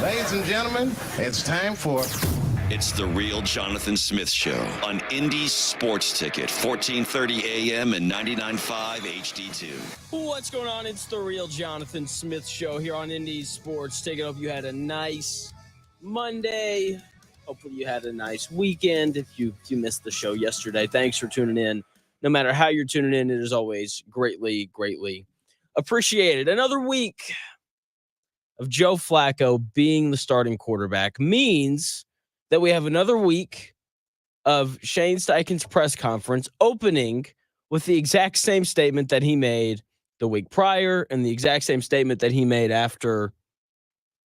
Ladies and gentlemen, it's time for... It's the Real Jonathan Smith Show on Indy's Sports Ticket, 1430 AM and 99.5 HD2. What's going on? It's the Real Jonathan Smith Show here on Indy's Sports Ticket. Hope you had a nice Monday. Hopefully you had a nice weekend. If you missed the show yesterday, thanks for tuning in. No matter how you're tuning in, it is always greatly, greatly appreciated. Another week of Joe Flacco being the starting quarterback means that we have another week of Shane Steichen's press conference opening with the exact same statement that he made the week prior and the exact same statement that he made after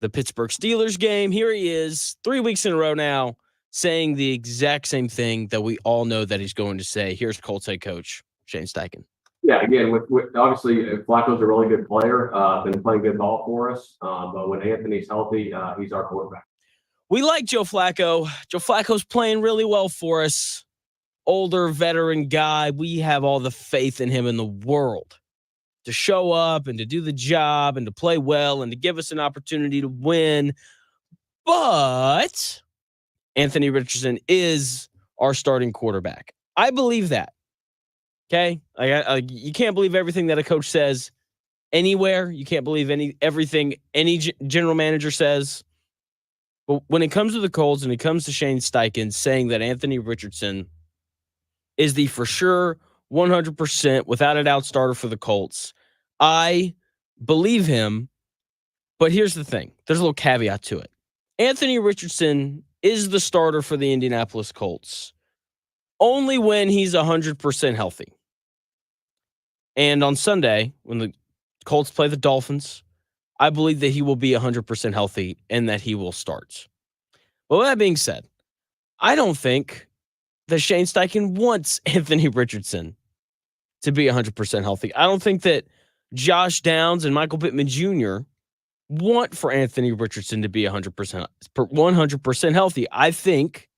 the Pittsburgh Steelers game. Here he is 3 weeks in a row now saying the exact same thing that we all know that he's going to say. Here's Colts head coach Shane Steichen. Yeah, again, with obviously Flacco's a really good player, been playing good ball for us. But when Anthony's healthy, he's our quarterback. We like Joe Flacco. Joe Flacco's playing really well for us. Older veteran guy. We have all the faith in him in the world to show up and to do the job and to play well and to give us an opportunity to win. But Anthony Richardson is our starting quarterback. I believe that. Okay? You can't believe everything that a coach says anywhere. You can't believe everything any general manager says. But when it comes to the Colts and it comes to Shane Steichen saying that Anthony Richardson is the for sure 100% without a doubt starter for the Colts, I believe him. But here's the thing. There's a little caveat to it. Anthony Richardson is the starter for the Indianapolis Colts only when he's 100% healthy. And on Sunday, when the Colts play the Dolphins, I believe that he will be 100% healthy and that he will start. But with that being said, I don't think that Shane Steichen wants Anthony Richardson to be 100% healthy. I don't think that Josh Downs and Michael Pittman Jr. want for Anthony Richardson to be 100% healthy. I think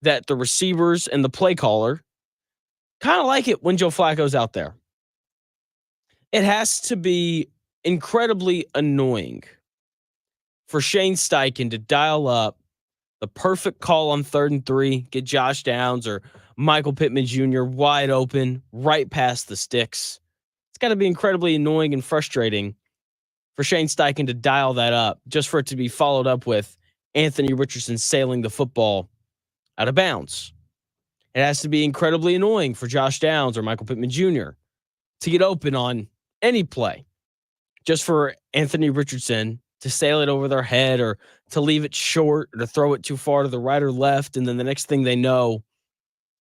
that the receivers and the play caller kind of like it when Joe Flacco's out there. It has to be incredibly annoying for Shane Steichen to dial up the perfect call on 3rd and 3, get Josh Downs or Michael Pittman Jr. wide open, right past the sticks. It's got to be incredibly annoying and frustrating for Shane Steichen to dial that up, just for it to be followed up with Anthony Richardson sailing the football out of bounds. It has to be incredibly annoying for Josh Downs or Michael Pittman Jr. to get open on any play, just for Anthony Richardson to sail it over their head or to leave it short or to throw it too far to the right or left. And then the next thing they know,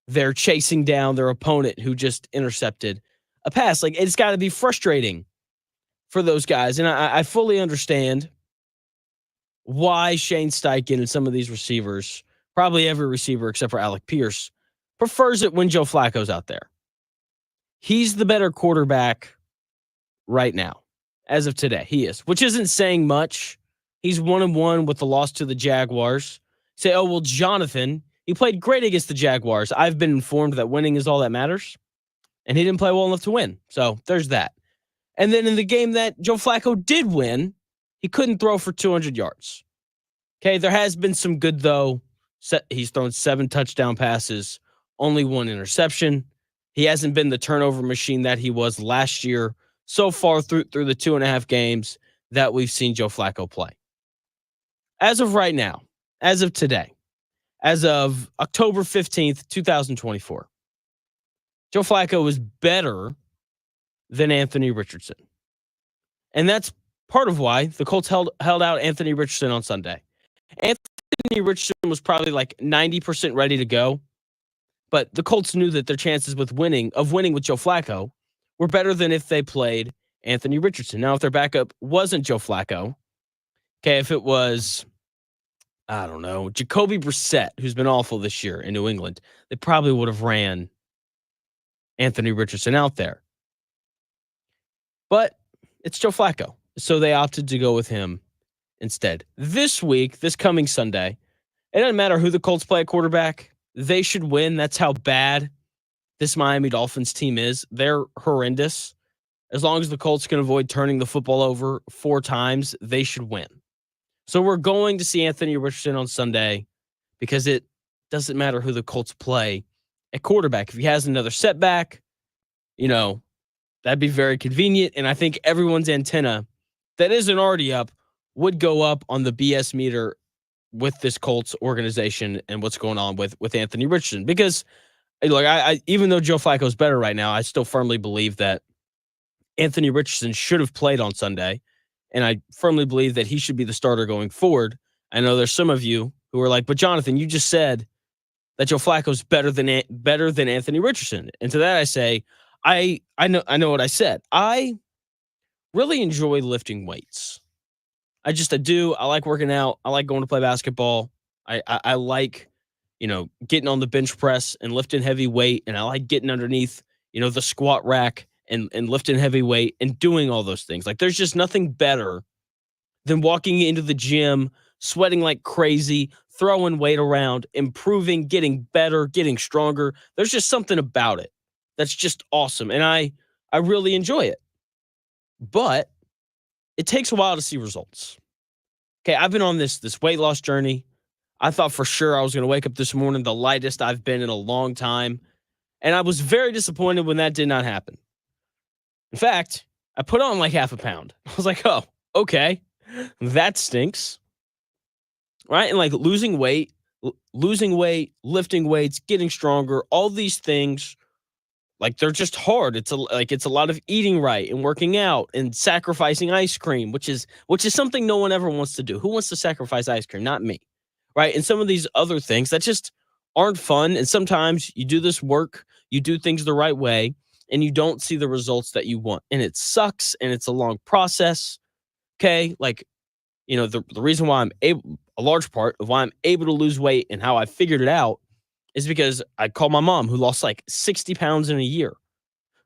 they're chasing down their opponent who just intercepted a pass. Like, it's got to be frustrating for those guys. And I fully understand why Shane Steichen and some of these receivers, probably every receiver except for Alec Pierce, prefers it when Joe Flacco's out there. He's the better quarterback right now. As of today, he is, which isn't saying much. He's 1-1 with the loss to the Jaguars. Say, oh, well, Jonathan, he played great against the Jaguars. I've been informed that winning is all that matters, and he didn't play well enough to win. So there's that. And then in the game that Joe Flacco did win, he couldn't throw for 200 yards. Okay, there has been some good, though. He's thrown 7 touchdown passes, only 1 interception. He hasn't been the turnover machine that he was last year so far through the 2.5 games that we've seen Joe Flacco play. As of right now, as of today, as of October 15th, 2024, Joe Flacco is better than Anthony Richardson. And that's part of why the Colts held out Anthony Richardson on Sunday. Anthony Richardson was probably like 90% ready to go, but the Colts knew that their chances of winning with Joe Flacco were better than if they played Anthony Richardson. Now, if their backup wasn't Joe Flacco, okay, if it was, I don't know, Jacoby Brissett, who's been awful this year in New England, they probably would have ran Anthony Richardson out there. But it's Joe Flacco, so they opted to go with him instead. This week, this coming Sunday, it doesn't matter who the Colts play at quarterback. They should win. That's how bad this Miami Dolphins team is. They're horrendous. As long as the Colts can avoid turning the football over 4 times, they should win. So we're going to see Anthony Richardson on Sunday because it doesn't matter who the Colts play at quarterback. If he has another setback, that'd be very convenient. And I think everyone's antenna that isn't already up would go up on the BS meter with this Colts organization and what's going on with Anthony Richardson. Because, look, I even though Joe Flacco's better right now, I still firmly believe that Anthony Richardson should have played on Sunday. And I firmly believe that he should be the starter going forward. I know there's some of you who are like, but Jonathan, you just said that Joe Flacco's better than Anthony Richardson. And to that I say, I know what I said. I really enjoy lifting weights. I do. I like working out. I like going to play basketball. I like, getting on the bench press and lifting heavy weight. And I like getting underneath, the squat rack and lifting heavy weight and doing all those things. Like, there's just nothing better than walking into the gym, sweating like crazy, throwing weight around, improving, getting better, getting stronger. There's just something about it that's just awesome. And I really enjoy it. But it takes a while to see results. Okay, I've been on this weight loss journey. I thought for sure I was going to wake up this morning the lightest I've been in a long time. And I was very disappointed when that did not happen. In fact, I put on like half a pound. I was like, oh, okay, that stinks. Right? And like losing weight, lifting weights, getting stronger, all these things, like, they're just hard. It's a lot of eating right and working out and sacrificing ice cream, which is something no one ever wants to do. Who wants to sacrifice ice cream? Not me. Right? And some of these other things that just aren't fun. And sometimes you do this work, you do things the right way, and you don't see the results that you want. And it sucks, and it's a long process. Okay? Like, the reason why a large part of why I'm able to lose weight and how I figured it out is because I called my mom, who lost like 60 pounds in a year.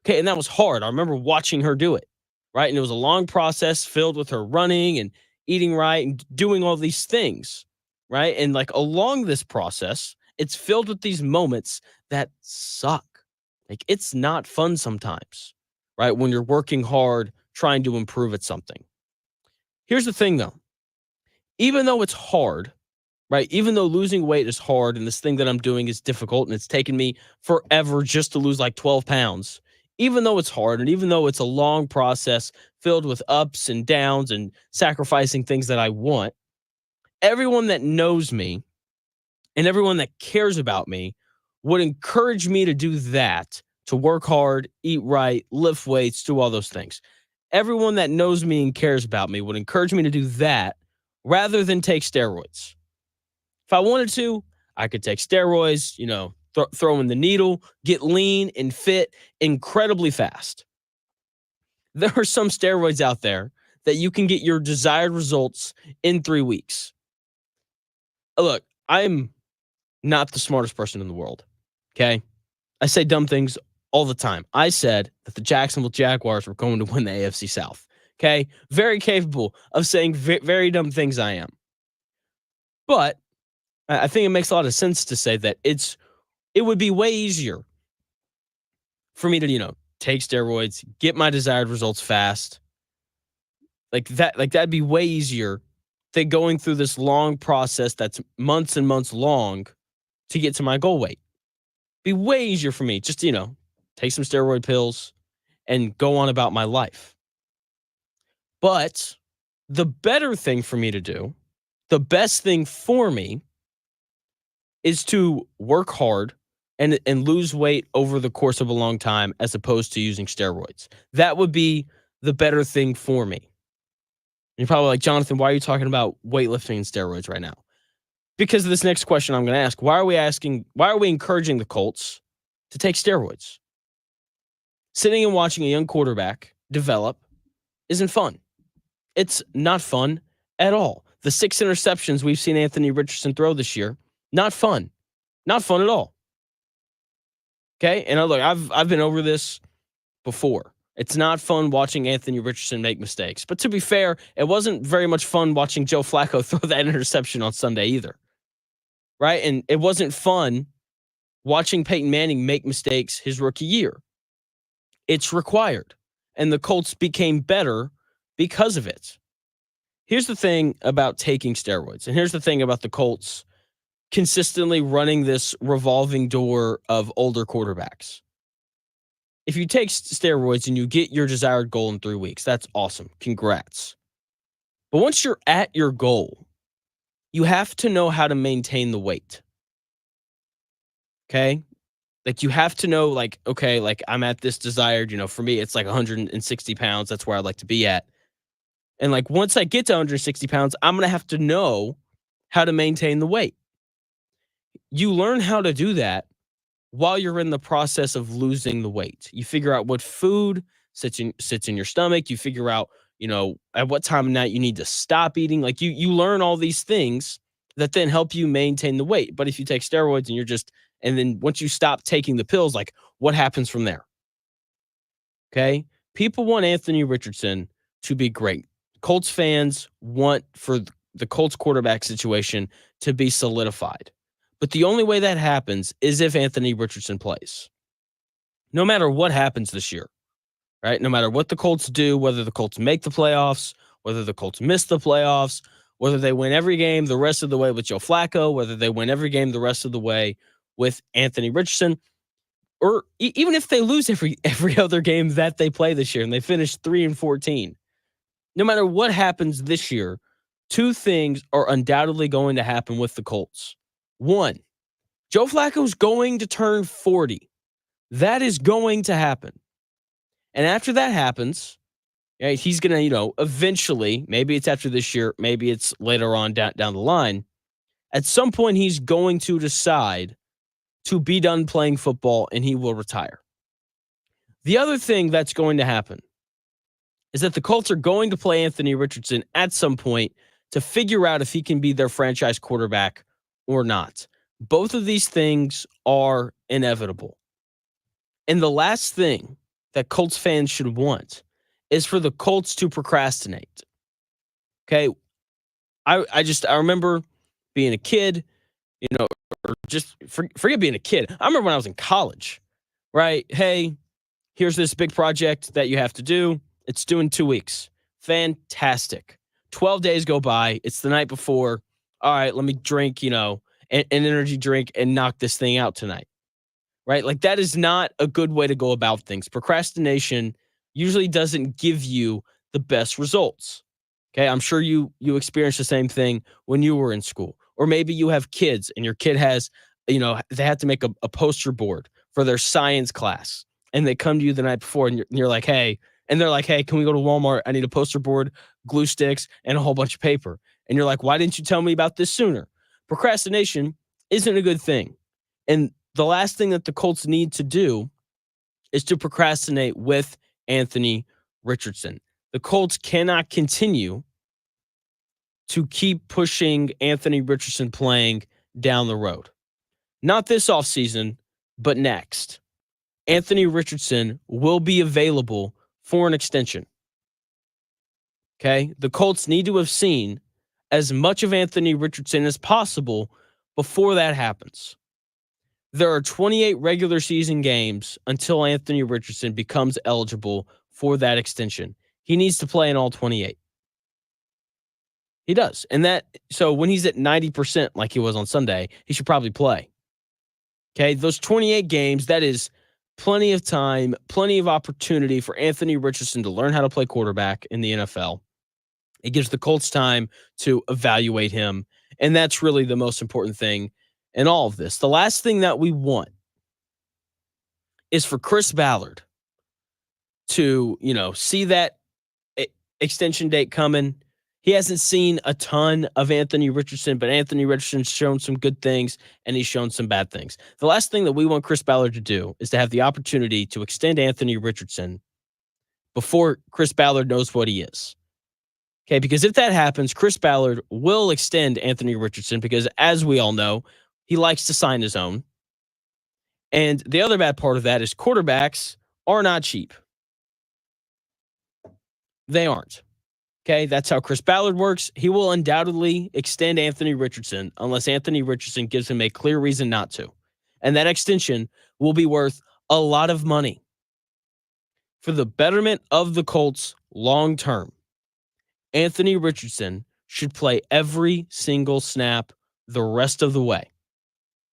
Okay, and that was hard. I remember watching her do it, right? And it was a long process filled with her running and eating right and doing all these things, right? And like along this process, it's filled with these moments that suck. Like, it's not fun sometimes, right? When you're working hard, trying to improve at something. Here's the thing though. Even though it's hard, right? Even though losing weight is hard and this thing that I'm doing is difficult and it's taken me forever just to lose like 12 pounds, even though it's hard and even though it's a long process filled with ups and downs and sacrificing things that I want, everyone that knows me and everyone that cares about me would encourage me to do that, to work hard, eat right, lift weights, do all those things. Everyone that knows me and cares about me would encourage me to do that rather than take steroids. If I wanted to, I could take steroids, throw in the needle, get lean and fit incredibly fast. There are some steroids out there that you can get your desired results in 3 weeks. Look, I'm not the smartest person in the world, okay? I say dumb things all the time. I said that the Jacksonville Jaguars were going to win the AFC South, okay? Very capable of saying very dumb things I am. But I think it makes a lot of sense to say that it would be way easier for me to, take steroids, get my desired results fast. That'd be way easier than going through this long process that's months and months long to get to my goal weight. Be way easier for me just to, take some steroid pills and go on about my life. But the better thing for me to do, the best thing for me, is to work hard and lose weight over the course of a long time as opposed to using steroids. That would be the better thing for me. And you're probably like, Jonathan, why are you talking about weightlifting and steroids right now? Because of this next question I'm going to ask. Why are we encouraging the Colts to take steroids? Sitting and watching a young quarterback develop isn't fun. It's not fun at all. The 6 interceptions we've seen Anthony Richardson throw this year, not fun. Not fun at all. Okay? And look, I've been over this before. It's not fun watching Anthony Richardson make mistakes. But to be fair, it wasn't very much fun watching Joe Flacco throw that interception on Sunday either. Right? And it wasn't fun watching Peyton Manning make mistakes his rookie year. It's required. And the Colts became better because of it. here's the thing about taking steroids, and here's the thing about the Colts consistently running this revolving door of older quarterbacks. If you take steroids and you get your desired goal in 3 weeks, that's awesome. Congrats. But once you're at your goal, you have to know how to maintain the weight. Okay? Like you have to know, like, okay, like I'm at this desired, for me, it's like 160 pounds. That's where I'd like to be at. And like once I get to 160 pounds, I'm going to have to know how to maintain the weight. You learn how to do that while you're in the process of losing the weight. You figure out what food sits in your stomach. You figure out, at what time of night you need to stop eating. Like you learn all these things that then help you maintain the weight. But if you take steroids and then once you stop taking the pills, like what happens from there? Okay. People want Anthony Richardson to be great. Colts fans want for the Colts quarterback situation to be solidified. But the only way that happens is if Anthony Richardson plays. No matter what happens this year, right? No matter what the Colts do, whether the Colts make the playoffs, whether the Colts miss the playoffs, whether they win every game the rest of the way with Joe Flacco, whether they win every game the rest of the way with Anthony Richardson, or even if they lose every other game that they play this year and they finish 3-14, no matter what happens this year, two things are undoubtedly going to happen with the Colts. One, Joe Flacco's going to turn 40. That is going to happen. And after that happens, right, he's going to, eventually, maybe it's after this year, maybe it's later on down the line, at some point he's going to decide to be done playing football and he will retire. The other thing that's going to happen is that the Colts are going to play Anthony Richardson at some point to figure out if he can be their franchise quarterback or not. Both of these things are inevitable. And the last thing that Colts fans should want is for the Colts to procrastinate. Okay. I remember being a kid, or just forget being a kid. I remember when I was in college, right? Hey, here's this big project that you have to do. It's due in 2 weeks. Fantastic. 12 days go by. It's the night before. All right, let me drink, an energy drink and knock this thing out tonight. Right? Like that is not a good way to go about things. Procrastination usually doesn't give you the best results. Okay? I'm sure you experienced the same thing when you were in school. Or maybe you have kids and your kid has, they have to make a poster board for their science class. And they come to you the night before and you're like, hey, and they're like, hey, can we go to Walmart? I need a poster board, glue sticks, and a whole bunch of paper. And you're like, why didn't you tell me about this sooner? Procrastination isn't a good thing. And the last thing that the Colts need to do is to procrastinate with Anthony Richardson. The Colts cannot continue to keep pushing Anthony Richardson playing down the road. Not this offseason, but next. Anthony Richardson will be available for an extension. Okay? The Colts need to have seen as much of Anthony Richardson as possible before that happens. There are 28 regular season games until Anthony Richardson becomes eligible for that extension. He needs to play in all 28. He does. And so when he's at 90% like he was on Sunday, he should probably play. Okay? Those 28 games, that is plenty of time, plenty of opportunity for Anthony Richardson to learn how to play quarterback in the NFL. It gives the Colts time to evaluate him, and that's really the most important thing in all of this. The last thing that we want is for Chris Ballard to, see that extension date coming. He hasn't seen a ton of Anthony Richardson, but Anthony Richardson's shown some good things and he's shown some bad things. The last thing that we want Chris Ballard to do is to have the opportunity to extend Anthony Richardson before Chris Ballard knows what he is. Okay, because if that happens, Chris Ballard will extend Anthony Richardson because, as we all know, he likes to sign his own. And the other bad part of that is quarterbacks are not cheap. They aren't. Okay, that's how Chris Ballard works. He will undoubtedly extend Anthony Richardson unless Anthony Richardson gives him a clear reason not to. And that extension will be worth a lot of money for the betterment of the Colts long term. Anthony Richardson should play every single snap the rest of the way.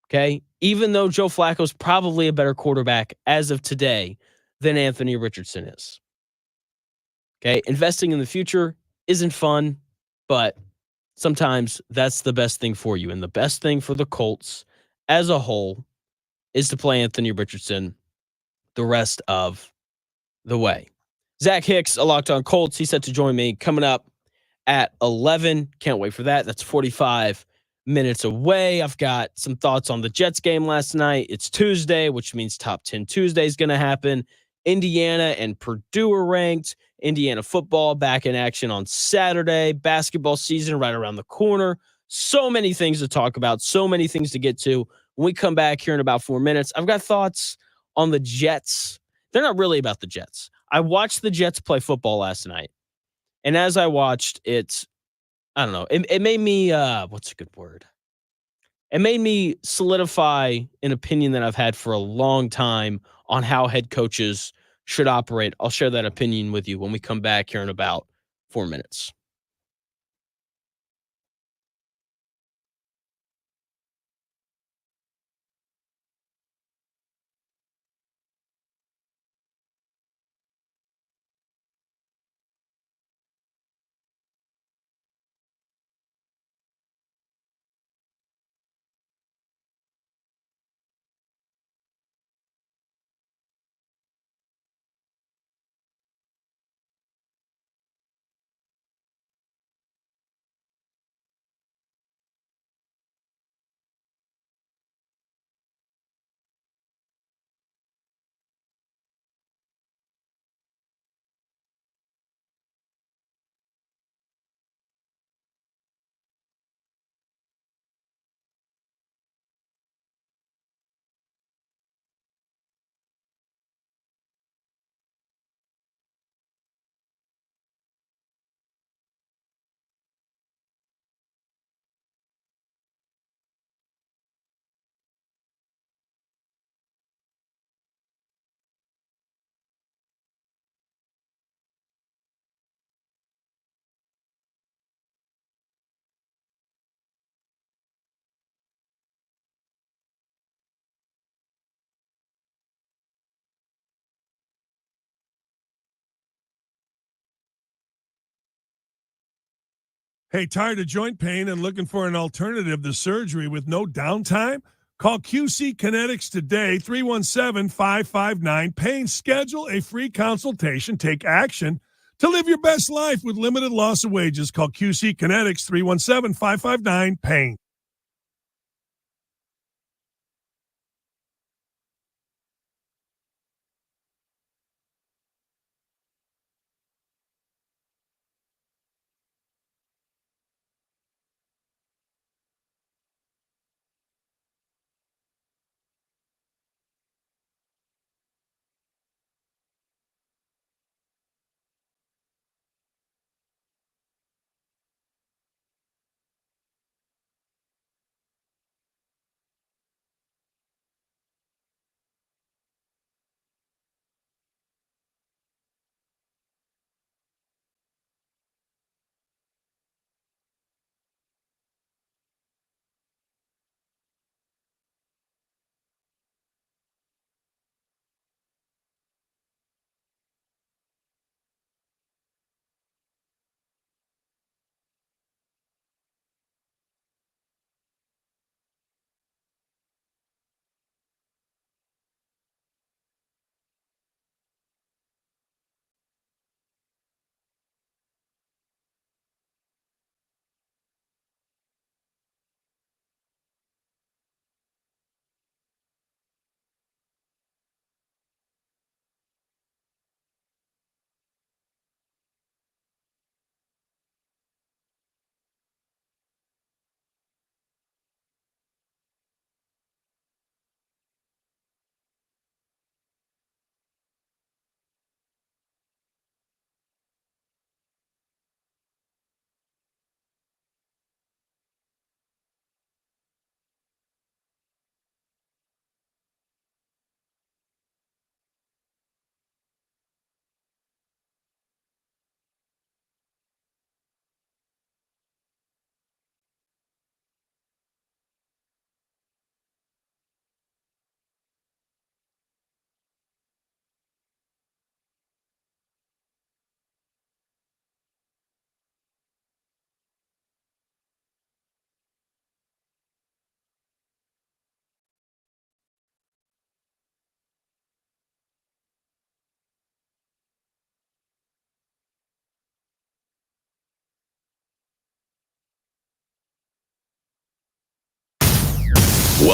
Okay? Even though Joe Flacco is probably a better quarterback as of today than Anthony Richardson is. Okay? Investing in the future isn't fun, but sometimes that's the best thing for you. And the best thing for the Colts as a whole is to play Anthony Richardson the rest of the way. Zach Hicks, a Locked On Colts, he's set to join me coming up at 11. Can't wait for that. That's 45 minutes away. I've got some thoughts on the Jets game last night. It's Tuesday, which means Top 10 Tuesday is going to happen. Indiana and Purdue are ranked. Indiana football back in action on Saturday. Basketball season right around the corner. So many things to talk about. So many things to get to. When we come back here in about 4 minutes, I've got thoughts on the Jets. They're not really about the Jets. I watched the Jets play football last night. And as I watched, I don't know, it made me, what's a good word? It made me solidify an opinion that I've had for a long time on how head coaches should operate. I'll share that opinion with you when we come back here in about 4 minutes. Hey, tired of joint pain and looking for an alternative to surgery with no downtime? Call QC Kinetics today, 317-559-PAIN. Schedule a free consultation. Take action to live your best life with limited loss of wages. Call QC Kinetics, 317-559-PAIN.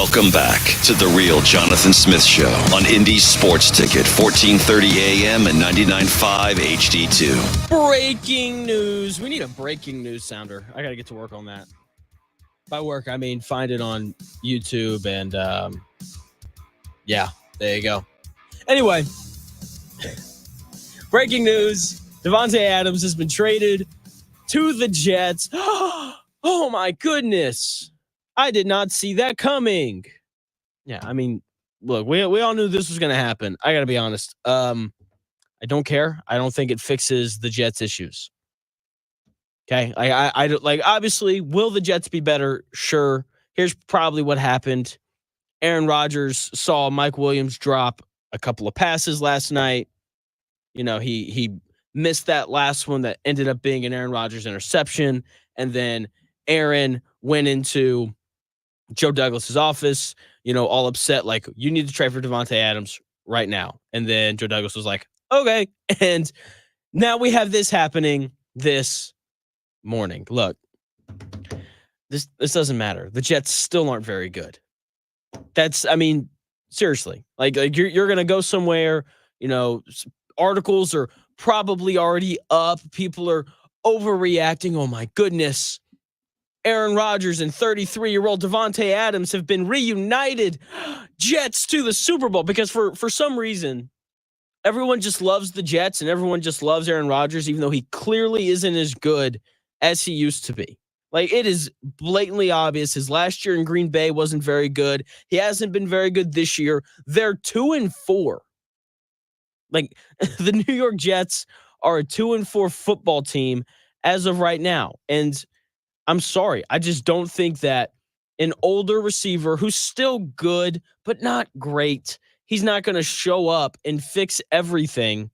Welcome back to the Real Jonathan Smith Show on Indy Sports Ticket, 1430 AM and 99.5 HD2. Breaking news. We need a breaking news sounder. I got to get to work on that. By work, I mean find it on YouTube and, yeah, there you go. Anyway, breaking news. Davante Adams has been traded to the Jets. Oh, my goodness. I did not see that coming. Yeah, I mean, look, we all knew this was going to happen. I got to be honest. I don't care. I don't think it fixes the Jets' issues. Okay, I don't like. Obviously, will the Jets be better? Sure. Here's probably what happened. Aaron Rodgers saw Mike Williams drop a couple of passes last night. You know, he missed that last one that ended up being an Aaron Rodgers interception, and then Aaron went into Joe Douglas's office, you know, all upset, like, you need to trade for Davante Adams right now. And then Joe Douglas was like, okay. And now we have this happening this morning. Look, this doesn't matter. The Jets still aren't very good. I mean, seriously, like you're going to go somewhere, you know, articles are probably already up. People are overreacting. Oh my goodness. Aaron Rodgers and 33-year-old Davante Adams have been reunited. Jets to the Super Bowl, because for some reason, everyone just loves the Jets and everyone just loves Aaron Rodgers, even though he clearly isn't as good as he used to be. Like, it is blatantly obvious. His last year in Green Bay wasn't very good. He hasn't been very good this year. They're 2-4. Like, the New York Jets are a 2-4 football team as of right now. And I'm sorry. I just don't think that an older receiver who's still good, but not great, he's not going to show up and fix everything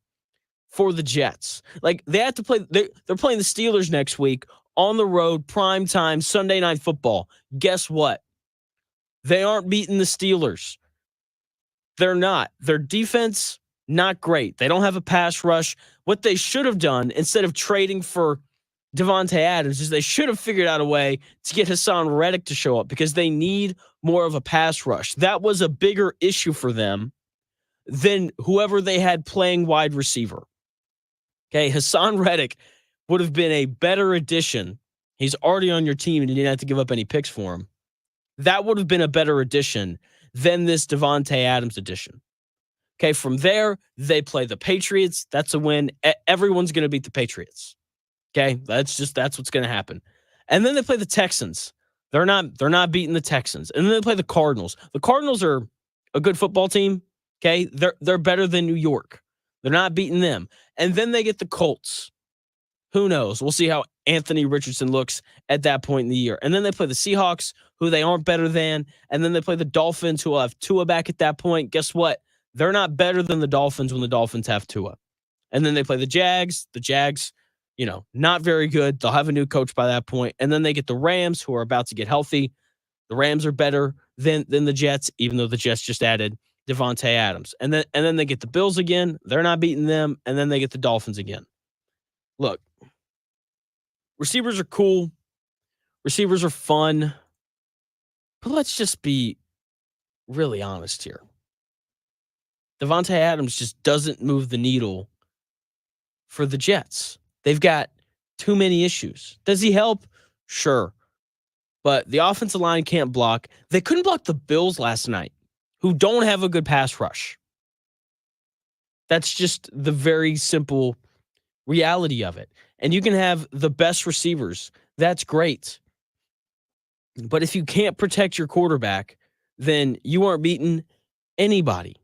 for the Jets. Like, they have to play. They're playing the Steelers next week on the road, prime time, Sunday Night Football. Guess what? They aren't beating the Steelers. They're not. Their defense, not great. They don't have a pass rush. What they should have done, instead of trading for Davante Adams, is they should have figured out a way to get Hassan Reddick to show up, because they need more of a pass rush. That was a bigger issue for them than whoever they had playing wide receiver. Okay, Hassan Reddick would have been a better addition. He's already on your team and you didn't have to give up any picks for him. That would have been a better addition than this Davante Adams addition. Okay, from there, they play the Patriots. That's a win. Everyone's going to beat the Patriots. Okay, that's what's going to happen. And then they play the Texans. They're not beating the Texans. And then they play the Cardinals. The Cardinals are a good football team. Okay, they're better than New York. They're not beating them. And then they get the Colts. Who knows? We'll see how Anthony Richardson looks at that point in the year. And then they play the Seahawks, who they aren't better than. And then they play the Dolphins, who will have Tua back at that point. Guess what? They're not better than the Dolphins when the Dolphins have Tua. And then they play the Jags. The Jags, you know, not very good. They'll have a new coach by that point. And then they get the Rams, who are about to get healthy. The Rams are better than the Jets, even though the Jets just added Davante Adams. And then they get the Bills again. They're not beating them. And then they get the Dolphins again. Look, receivers are cool. Receivers are fun. But let's just be really honest here. Davante Adams just doesn't move the needle for the Jets. They've got too many issues. Does he help? Sure. But the offensive line can't block. They couldn't block the Bills last night, who don't have a good pass rush. That's just the very simple reality of it. And you can have the best receivers. That's great. But if you can't protect your quarterback, then you aren't beating anybody.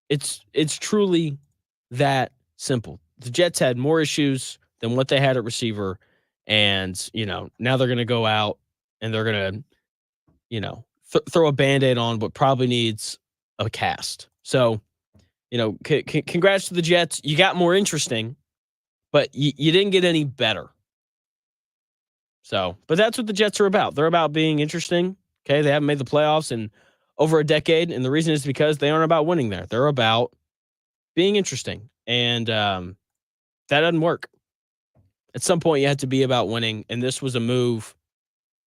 It's truly that simple. The Jets had more issues than what they had at receiver. And, you know, now they're going to go out and they're going to, you know, throw a Band-Aid on what probably needs a cast. So, you know, congrats to the Jets. You got more interesting, but you didn't get any better. So, but that's what the Jets are about. They're about being interesting. Okay. They haven't made the playoffs in over a decade. And the reason is because they aren't about winning there. They're about being interesting. And that doesn't work. At some point, you have to be about winning. And this was a move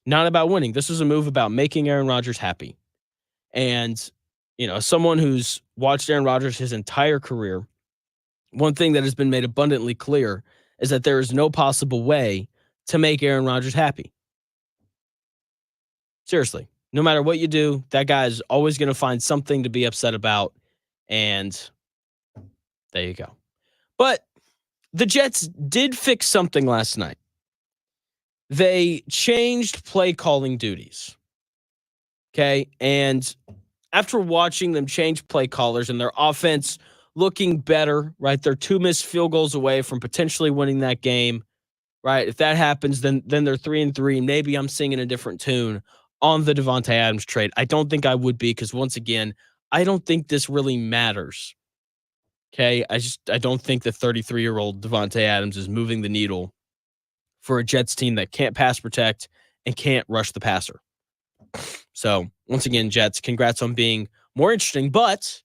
not about winning. This was a move about making Aaron Rodgers happy. And, as someone who's watched Aaron Rodgers his entire career, one thing that has been made abundantly clear is that there is no possible way to make Aaron Rodgers happy. Seriously, no matter what you do, that guy is always going to find something to be upset about. And there you go. But the Jets did fix something last night. They changed play calling duties. Okay. And after watching them change play callers and their offense looking better, right? They're 2 missed field goals away from potentially winning that game, right? If that happens, then they're 3-3. Maybe I'm singing a different tune on the Devontae Adams trade. I don't think I would be, because once again, I don't think this really matters. Okay. I don't think the 33-year-old Devontae Adams is moving the needle for a Jets team that can't pass protect and can't rush the passer. So once again, Jets, congrats on being more interesting. But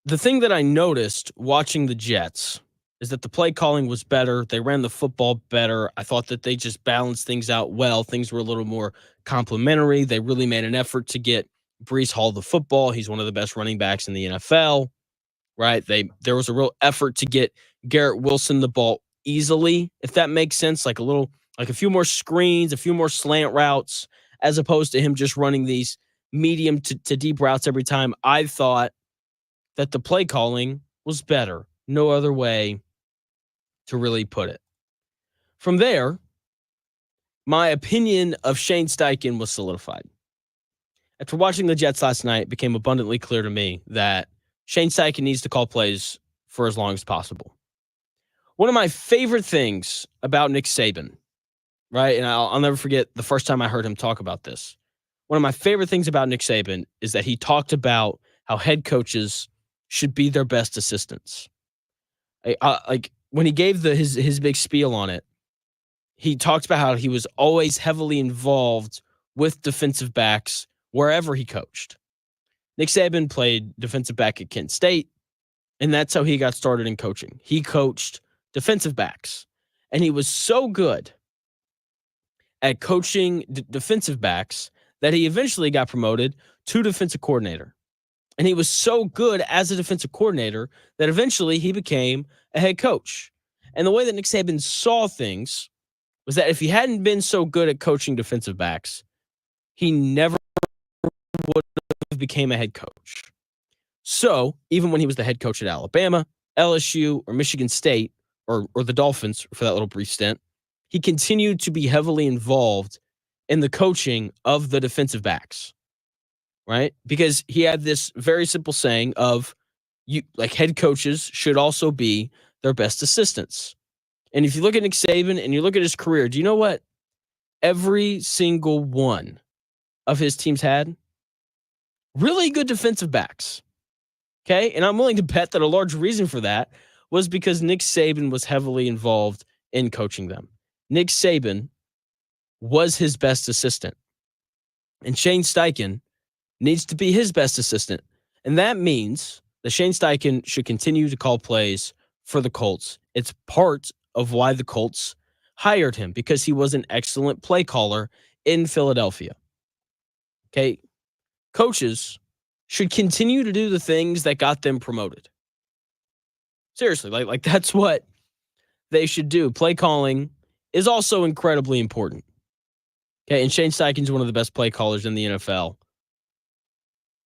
the thing that I noticed watching the Jets is that the play calling was better. They ran the football better. I thought that they just balanced things out well. Things were a little more complimentary. They really made an effort to get Breece Hall the football. He's one of the best running backs in the NFL, right? There was a real effort to get Garrett Wilson the ball easily, if that makes sense, like a few more screens, a few more slant routes, as opposed to him just running these medium to deep routes every time. I thought that the play calling was better. No other way to really put it. From there, my opinion of Shane Steichen was solidified. After watching the Jets last night, it became abundantly clear to me that Shane Steichen needs to call plays for as long as possible. One of my favorite things about Nick Saban, right, and I'll never forget the first time I heard him talk about this. One of my favorite things about Nick Saban is that he talked about how head coaches should be their best assistants. Like when he gave his big spiel on it, he talked about how he was always heavily involved with defensive backs wherever he coached. Nick Saban played defensive back at Kent State, and that's how he got started in coaching. He coached defensive backs, and he was so good at coaching defensive backs that he eventually got promoted to defensive coordinator. And he was so good as a defensive coordinator that eventually he became a head coach. And the way that Nick Saban saw things was that if he hadn't been so good at coaching defensive backs, he never would have became a head coach. So even when he was the head coach at Alabama, LSU, or Michigan State, or the Dolphins for that little brief stint, he continued to be heavily involved in the coaching of the defensive backs, right? Because he had this very simple saying of, head coaches should also be their best assistants. And if you look at Nick Saban and you look at his career, do you know what every single one of his teams had? Really good defensive backs. Okay? And I'm willing to bet that a large reason for that was because Nick Saban was heavily involved in coaching them. Nick Saban was his best assistant. And Shane Steichen needs to be his best assistant. And that means that Shane Steichen should continue to call plays for the Colts. It's part of why the Colts hired him, because he was an excellent play caller in Philadelphia. Okay? Coaches should continue to do the things that got them promoted. Seriously, like that's what they should do. Play calling is also incredibly important. Okay, and Shane Steichen's one of the best play callers in the NFL.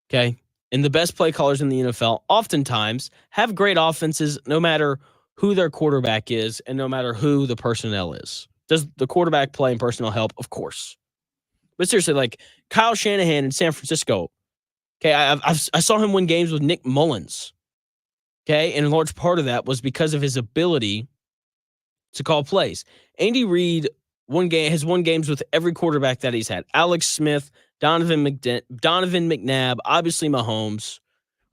Okay, and the best play callers in the NFL oftentimes have great offenses no matter who their quarterback is and no matter who the personnel is. Does the quarterback play and personnel help? Of course. But seriously, like Kyle Shanahan in San Francisco, okay, I saw him win games with Nick Mullins. Okay, and a large part of that was because of his ability to call plays. Andy Reid has won games with every quarterback that he's had. Alex Smith, Donovan McNabb, obviously Mahomes.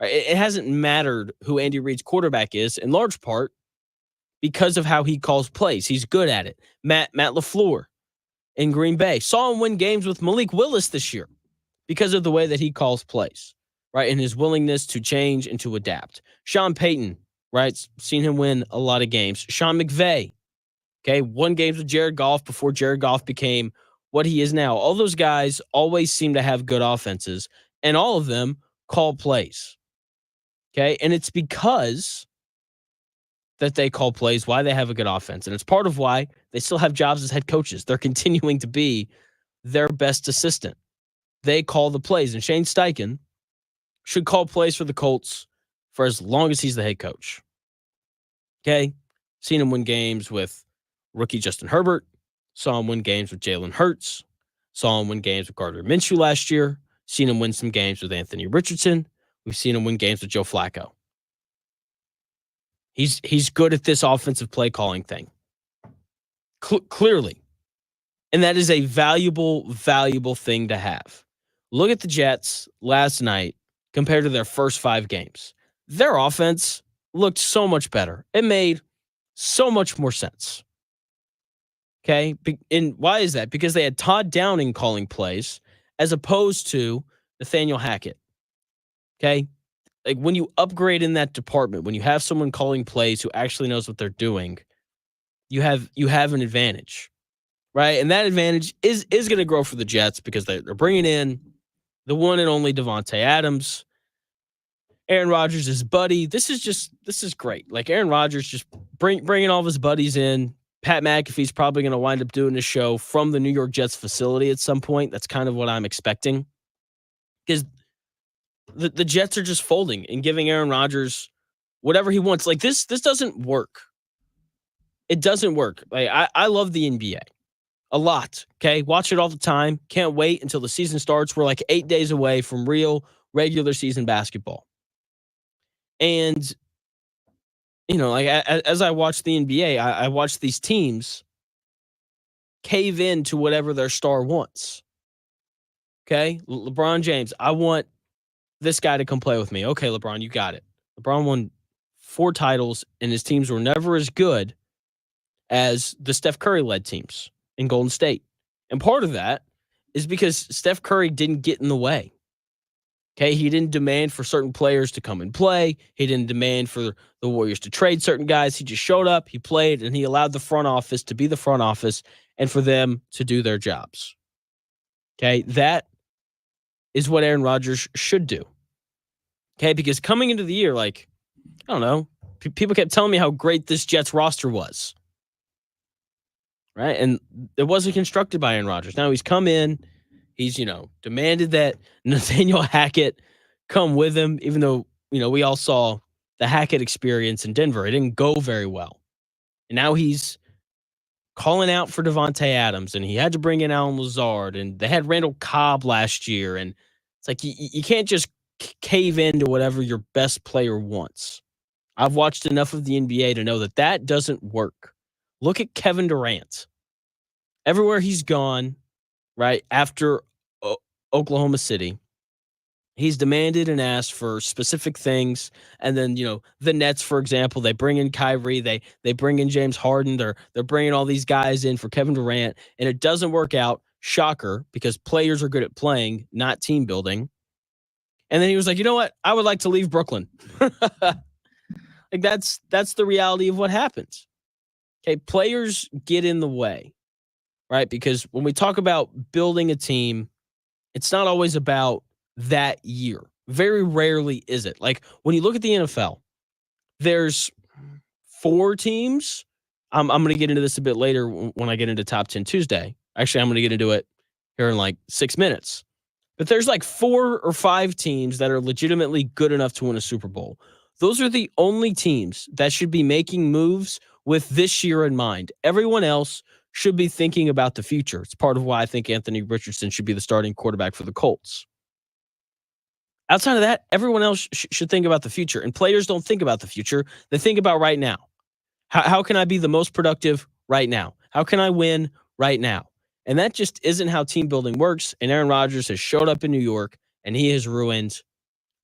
Right? It hasn't mattered who Andy Reid's quarterback is, in large part because of how he calls plays. He's good at it. Matt LaFleur in Green Bay. Saw him win games with Malik Willis this year because of the way that he calls plays, right? And his willingness to change and to adapt. Sean Payton, right? Seen him win a lot of games. Sean McVay. Okay, won games with Jared Goff before Jared Goff became what he is now. All those guys always seem to have good offenses, and all of them call plays. Okay, and it's because that they call plays why they have a good offense, and it's part of why they still have jobs as head coaches. They're continuing to be their best assistant. They call the plays, and Shane Steichen should call plays for the Colts for as long as he's the head coach. Okay, seen him win games with rookie Justin Herbert, saw him win games with Jalen Hurts, saw him win games with Gardner Minshew last year, seen him win some games with Anthony Richardson. We've seen him win games with Joe Flacco. He's good at this offensive play calling thing. Clearly. And that is a valuable thing to have. Look at the Jets last night compared to their first 5 games. Their offense looked so much better. It made so much more sense. Okay? And why is that? Because they had Todd Downing calling plays as opposed to Nathaniel Hackett. Okay? Like when you upgrade in that department, when you have someone calling plays who actually knows what they're doing, you have an advantage. Right? And that advantage is going to grow for the Jets because they're bringing in the one and only Davante Adams. Aaron Rodgers' his buddy. This is great. Like Aaron Rodgers just bringing all of his buddies in. Pat McAfee's probably going to wind up doing a show from the New York Jets facility at some point. That's kind of what I'm expecting. Because the Jets are just folding and giving Aaron Rodgers whatever he wants. Like this doesn't work. It doesn't work. Like I love the NBA a lot. Okay. Watch it all the time. Can't wait until the season starts. We're like 8 days away from real regular season basketball. And, you know, like as I watch the NBA, I watch these teams cave in to whatever their star wants. Okay. LeBron James, I want this guy to come play with me. Okay, LeBron, you got it. LeBron won 4 titles, and his teams were never as good as the Steph Curry-led teams in Golden State. And part of that is because Steph Curry didn't get in the way. Okay, he didn't demand for certain players to come and play. He didn't demand for the Warriors to trade certain guys. He just showed up, he played, and he allowed the front office to be the front office and for them to do their jobs. Okay, that is what Aaron Rodgers should do. Okay, because coming into the year, like, I don't know, people kept telling me how great this Jets roster was. Right? And it wasn't constructed by Aaron Rodgers. Now he's come in, he's, demanded that Nathaniel Hackett come with him, even though, we all saw the Hackett experience in Denver. It didn't go very well. And now he's calling out for Davante Adams, and he had to bring in Allen Lazard, and they had Randall Cobb last year, and it's like you can't just cave into whatever your best player wants. I've watched enough of the NBA to know that doesn't work. Look at Kevin Durant. Everywhere he's gone, right, after Oklahoma City, he's demanded and asked for specific things. And then, the Nets, for example, they bring in Kyrie, they bring in James Harden, they're bringing all these guys in for Kevin Durant, and it doesn't work out. Shocker, because players are good at playing, not team building. And then he was like, you know what? I would like to leave Brooklyn. Like that's the reality of what happens. Okay, players get in the way, right? Because when we talk about building a team, it's not always about that year. Very rarely is it. Like when you look at the NFL, there's 4 teams. I'm going to get into this a bit later when I get into Top 10 Tuesday. Actually, I'm going to get into it here in like 6 minutes. But there's like 4 or 5 teams that are legitimately good enough to win a Super Bowl. Those are the only teams that should be making moves with this year in mind. Everyone else should be thinking about the future. It's part of why I think Anthony Richardson should be the starting quarterback for the Colts. Outside of that, everyone else should think about the future. And players don't think about the future. They think about right now. How can I be the most productive right now? How can I win right now? And that just isn't how team building works. And Aaron Rodgers has showed up in New York, and he has ruined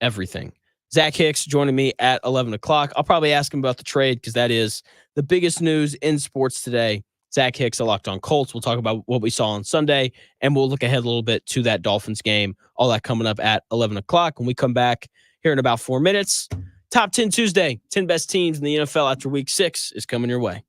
everything. Zach Hicks joining me at 11 o'clock. I'll probably ask him about the trade because that is the biggest news in sports today. Zach Hicks, a Locked On Colts. We'll talk about what we saw on Sunday, and we'll look ahead a little bit to that Dolphins game. All that coming up at 11 o'clock. When we come back here in about 4 minutes, Top 10 Tuesday, 10 best teams in the NFL after Week 6 is coming your way.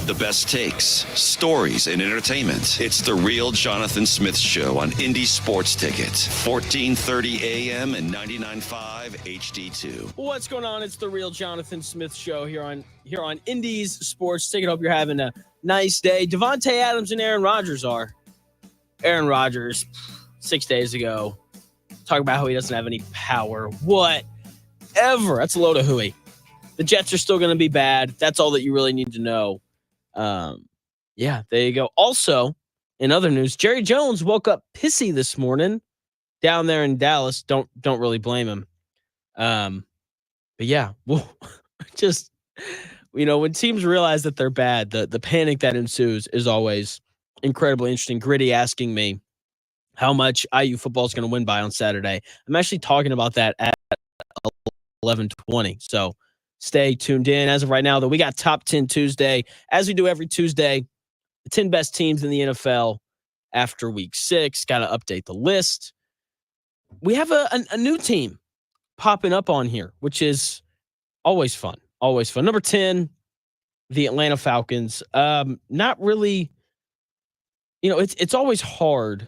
The best takes, stories, and entertainment. It's The Real Jonathan Smith Show on Indy Sports Ticket. 1430 AM and 99.5 HD2. What's going on? It's The Real Jonathan Smith Show here on Indy's Sports Ticket. Hope you're having a nice day. Devontae Adams and Aaron Rodgers are. Aaron Rodgers, 6 days ago, talking about how he doesn't have any power. Whatever. That's a load of hooey. The Jets are still going to be bad. That's all that you really need to know. Yeah, there you go. Also, in other news, Jerry Jones woke up pissy this morning down there in Dallas. Don't really blame him. But yeah, well, just, when teams realize that they're bad, the panic that ensues is always incredibly interesting. Gritty asking me how much IU football is going to win by on Saturday. I'm actually talking about that at 11:20. So stay tuned in. As of right now, though, we got Top 10 Tuesday. As we do every Tuesday, the 10 best teams in the NFL after week 6. Got to update the list. We have a new team popping up on here, which is always fun. Always fun. Number 10, the Atlanta Falcons. Not really, it's always hard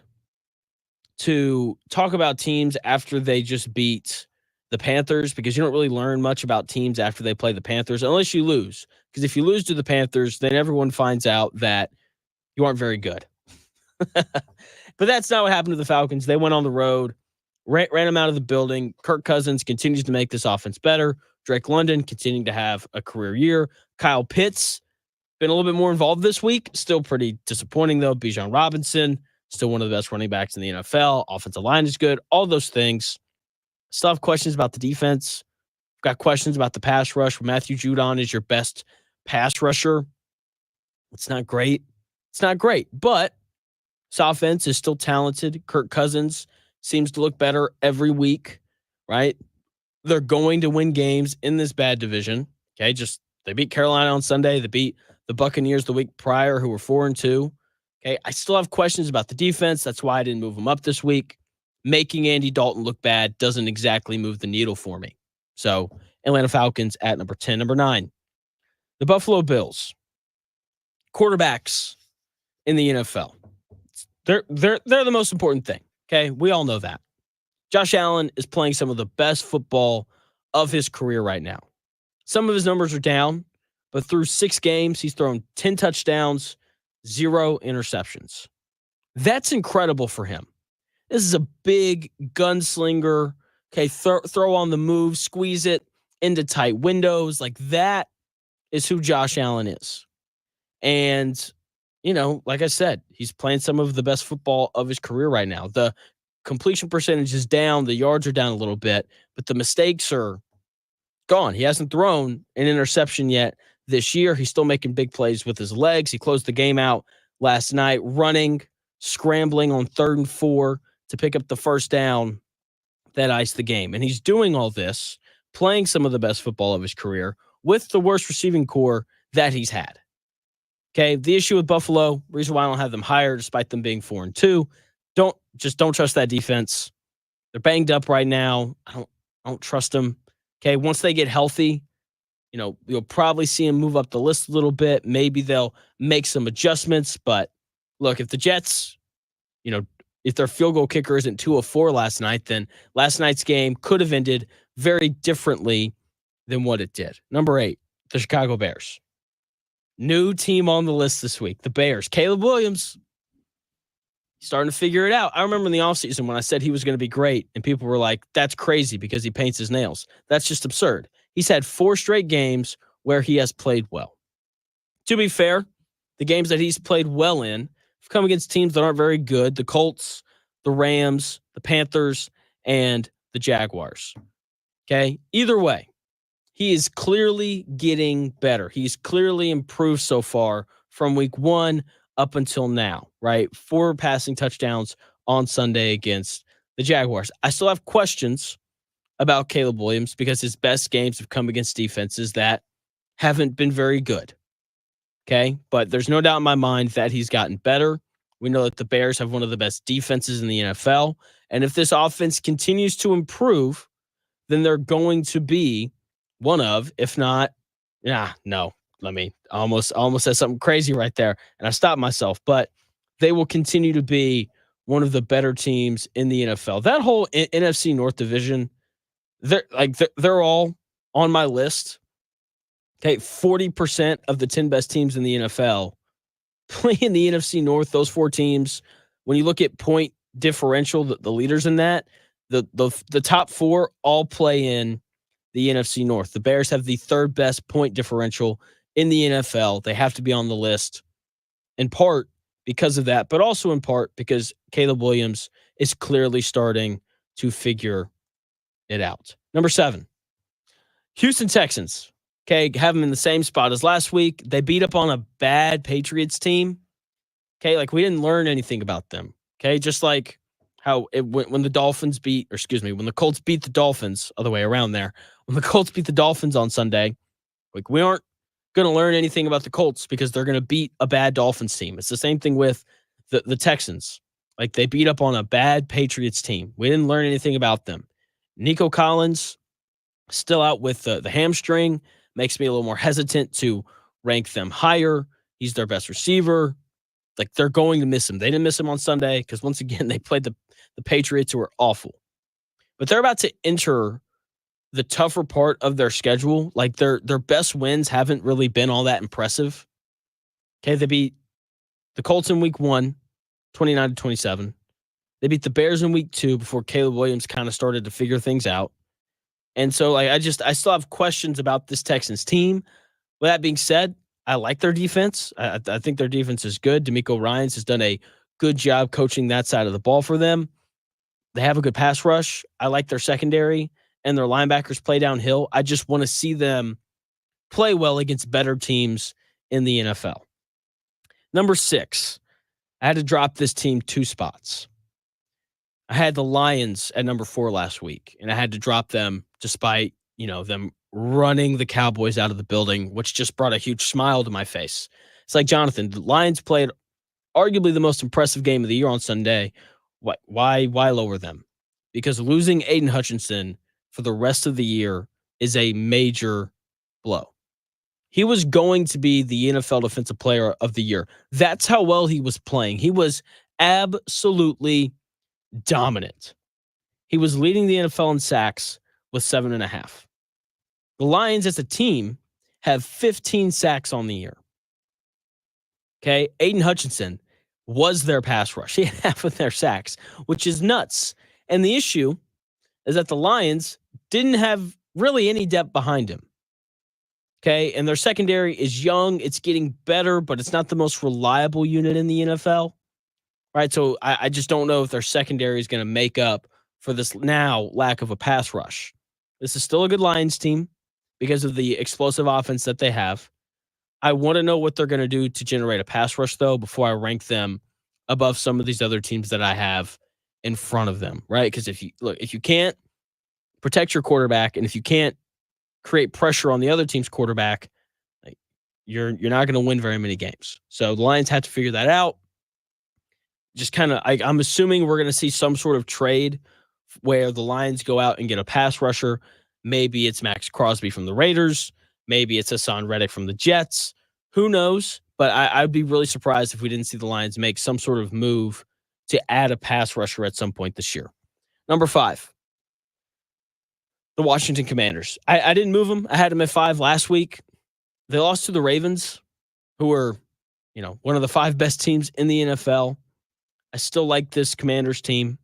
to talk about teams after they just beat the Panthers because you don't really learn much about teams after they play the Panthers unless you lose. Because if you lose to the Panthers, then everyone finds out that you aren't very good. But that's not what happened to the Falcons. They went on the road, ran them out of the building. Kirk Cousins continues to make this offense better. Drake London continuing to have a career year. Kyle Pitts been a little bit more involved this week. Still pretty disappointing, though. Bijan Robinson, still one of the best running backs in the NFL. Offensive line is good. All those things. Still have questions about the defense. Got questions about the pass rush. Matthew Judon is your best pass rusher. It's not great. But this offense is still talented. Kirk Cousins seems to look better every week, right? They're going to win games in this bad division. Okay, they beat Carolina on Sunday. They beat the Buccaneers the week prior, who were 4-2. Okay, I still have questions about the defense. That's why I didn't move them up this week. Making Andy Dalton look bad doesn't exactly move the needle for me. So, Atlanta Falcons at number 10. Number 9, the Buffalo Bills. Quarterbacks in the NFL. They're the most important thing. Okay, we all know that. Josh Allen is playing some of the best football of his career right now. Some of his numbers are down, but through 6 games, he's thrown 10 touchdowns, 0 interceptions. That's incredible for him. This is a big gunslinger. Okay, throw on the move, squeeze it into tight windows. Like that is who Josh Allen is. And, like I said, he's playing some of the best football of his career right now. The completion percentage is down. The yards are down a little bit, but the mistakes are gone. He hasn't thrown an interception yet this year. He's still making big plays with his legs. He closed the game out last night, running, scrambling on 3rd and 4 to pick up the first down that iced the game. And he's doing all this, playing some of the best football of his career with the worst receiving core that he's had. Okay, the issue with Buffalo, reason why I don't have them higher despite them being 4-2, don't trust that defense. They're banged up right now. I don't trust them. Okay, once they get healthy, you'll probably see them move up the list a little bit. Maybe they'll make some adjustments. But look, if the Jets, if their field goal kicker isn't 2 of 4 last night, then last night's game could have ended very differently than what it did. Number 8, the Chicago Bears. New team on the list this week, the Bears. Caleb Williams starting to figure it out. I remember in the offseason when I said he was going to be great, and people were like, that's crazy because he paints his nails. That's just absurd. He's had 4 straight games where he has played well. To be fair, the games that he's played well in have come against teams that aren't very good. The Colts, the Rams, the Panthers, and the Jaguars. Okay? Either way, he is clearly getting better. He's clearly improved so far from week 1 up until now, right? 4 passing touchdowns on Sunday against the Jaguars. I still have questions about Caleb Williams because his best games have come against defenses that haven't been very good. Okay? But there's no doubt in my mind that he's gotten better. We know that the Bears have one of the best defenses in the NFL. And if this offense continues to improve, then they're going to be one of, if not, I almost said something crazy right there, and I stopped myself. But they will continue to be one of the better teams in the NFL. That whole NFC North division, they're all on my list. Okay, 40% of the 10 best teams in the NFL play in the NFC North. Those 4 teams, when you look at point differential, the leaders in that, the top 4 all play in the NFC North. The Bears have the 3rd best point differential in the NFL. They have to be on the list in part because of that, but also in part because Caleb Williams is clearly starting to figure it out. Number 7, Houston Texans. Okay, have them in the same spot as last week. They beat up on a bad Patriots team. Okay, like we didn't learn anything about them. Okay, just like how when the when the Colts beat the Dolphins, other way around there. When the Colts beat the Dolphins on Sunday, like we aren't going to learn anything about the Colts because they're going to beat a bad Dolphins team. It's the same thing with the Texans. Like they beat up on a bad Patriots team. We didn't learn anything about them. Nico Collins still out with the hamstring. Makes me a little more hesitant to rank them higher. He's their best receiver. Like they're going to miss him. They didn't miss him on Sunday because once again they played the Patriots, who are awful. But they're about to enter the tougher part of their schedule. Like their best wins haven't really been all that impressive. Okay, they beat the Colts in week 1, 29-27. They beat the Bears in week 2 before Caleb Williams kind of started to figure things out. And so like I still have questions about this Texans team. With that being said, I like their defense. I think their defense is good. DeMeco Ryans has done a good job coaching that side of the ball for them. They have a good pass rush. I like their secondary, and their linebackers play downhill. I just want to see them play well against better teams in the NFL. Number 6, I had to drop this team 2 spots. I had the Lions at number 4 last week, and I had to drop them despite, them running the Cowboys out of the building, which just brought a huge smile to my face. It's like, Jonathan, the Lions played arguably the most impressive game of the year on Sunday. Why lower them? Because losing Aiden Hutchinson for the rest of the year is a major blow. He was going to be the NFL Defensive Player of the Year. That's how well he was playing. He was absolutely dominant. He was leading the NFL in sacks with 7.5. The Lions as a team have 15 sacks on the year. Okay, Aiden Hutchinson was their pass rush. He had half of their sacks, which is nuts. And the issue is that the Lions didn't have really any depth behind him. Okay, and their secondary is young. It's getting better, but it's not the most reliable unit in the NFL. Right, so I just don't know if their secondary is going to make up for this now lack of a pass rush. This is still a good Lions team because of the explosive offense that they have. I want to know what they're going to do to generate a pass rush, though, before I rank them above some of these other teams that I have in front of them, right? Because if you can't protect your quarterback, and if you can't create pressure on the other team's quarterback, like, you're not going to win very many games. So the Lions have to figure that out. Just kind of, I'm assuming we're going to see some sort of trade where the Lions go out and get a pass rusher. Maybe it's Max Crosby from the Raiders. Maybe it's Hassan Reddick from the Jets. Who knows? But I'd be really surprised if we didn't see the Lions make some sort of move to add a pass rusher at some point this year. Number 5, the Washington Commanders. I didn't move them. I had them at 5 last week. They lost to the Ravens, who were, one of the 5 best teams in the NFL. I still like this Commanders team.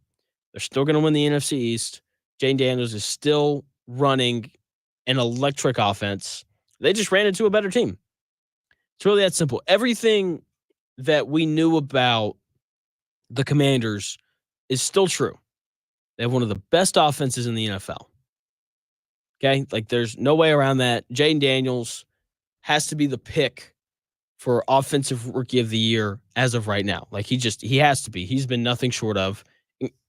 They're still going to win the NFC East. Jane Daniels is still running an electric offense. They just ran into a better team. It's really that simple. Everything that we knew about the Commanders is still true. They have one of the best offenses in the NFL. Okay? Like, there's no way around that. Jane Daniels has to be the pick for Offensive Rookie of the Year as of right now. Like, he has to be. He's been nothing short of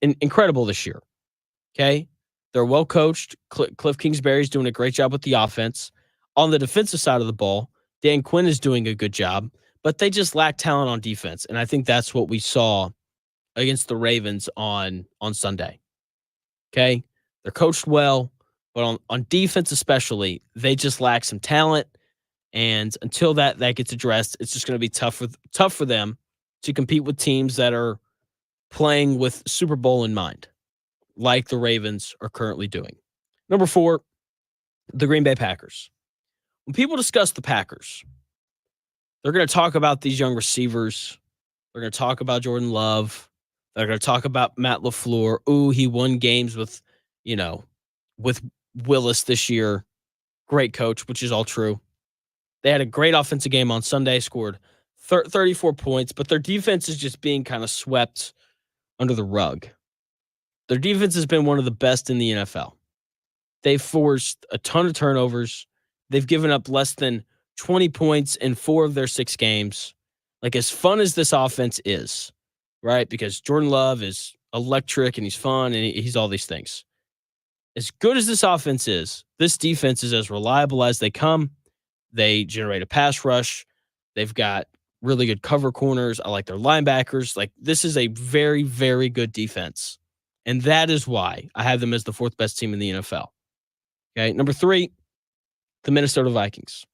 incredible this year. Okay? They're well coached. Cliff Kingsbury's doing a great job with the offense. On the defensive side of the ball, Dan Quinn is doing a good job, but they just lack talent on defense. And I think that's what we saw against the Ravens on Sunday. Okay? They're coached well, but on defense especially, they just lack some talent. And until that gets addressed, it's just going to be tough for them to compete with teams that are playing with Super Bowl in mind, like the Ravens are currently doing. Number 4, the Green Bay Packers. When people discuss the Packers, they're going to talk about these young receivers. They're going to talk about Jordan Love. They're going to talk about Matt LaFleur. Ooh, he won games with Willis this year. Great coach, which is all true. They had a great offensive game on Sunday, scored 34 points, but their defense is just being kind of swept under the rug. Their defense has been one of the best in the NFL. They've forced a ton of turnovers. They've given up less than 20 points in 4 of their 6 games. Like, as fun as this offense is, right? Because Jordan Love is electric and he's fun and he's all these things. As good as this offense is, this defense is as reliable as they come. They generate a pass rush. They've got really good cover corners. I like their linebackers. Like, this is a very, very good defense. And that is why I have them as the 4th best team in the NFL. Okay, number 3, the Minnesota Vikings.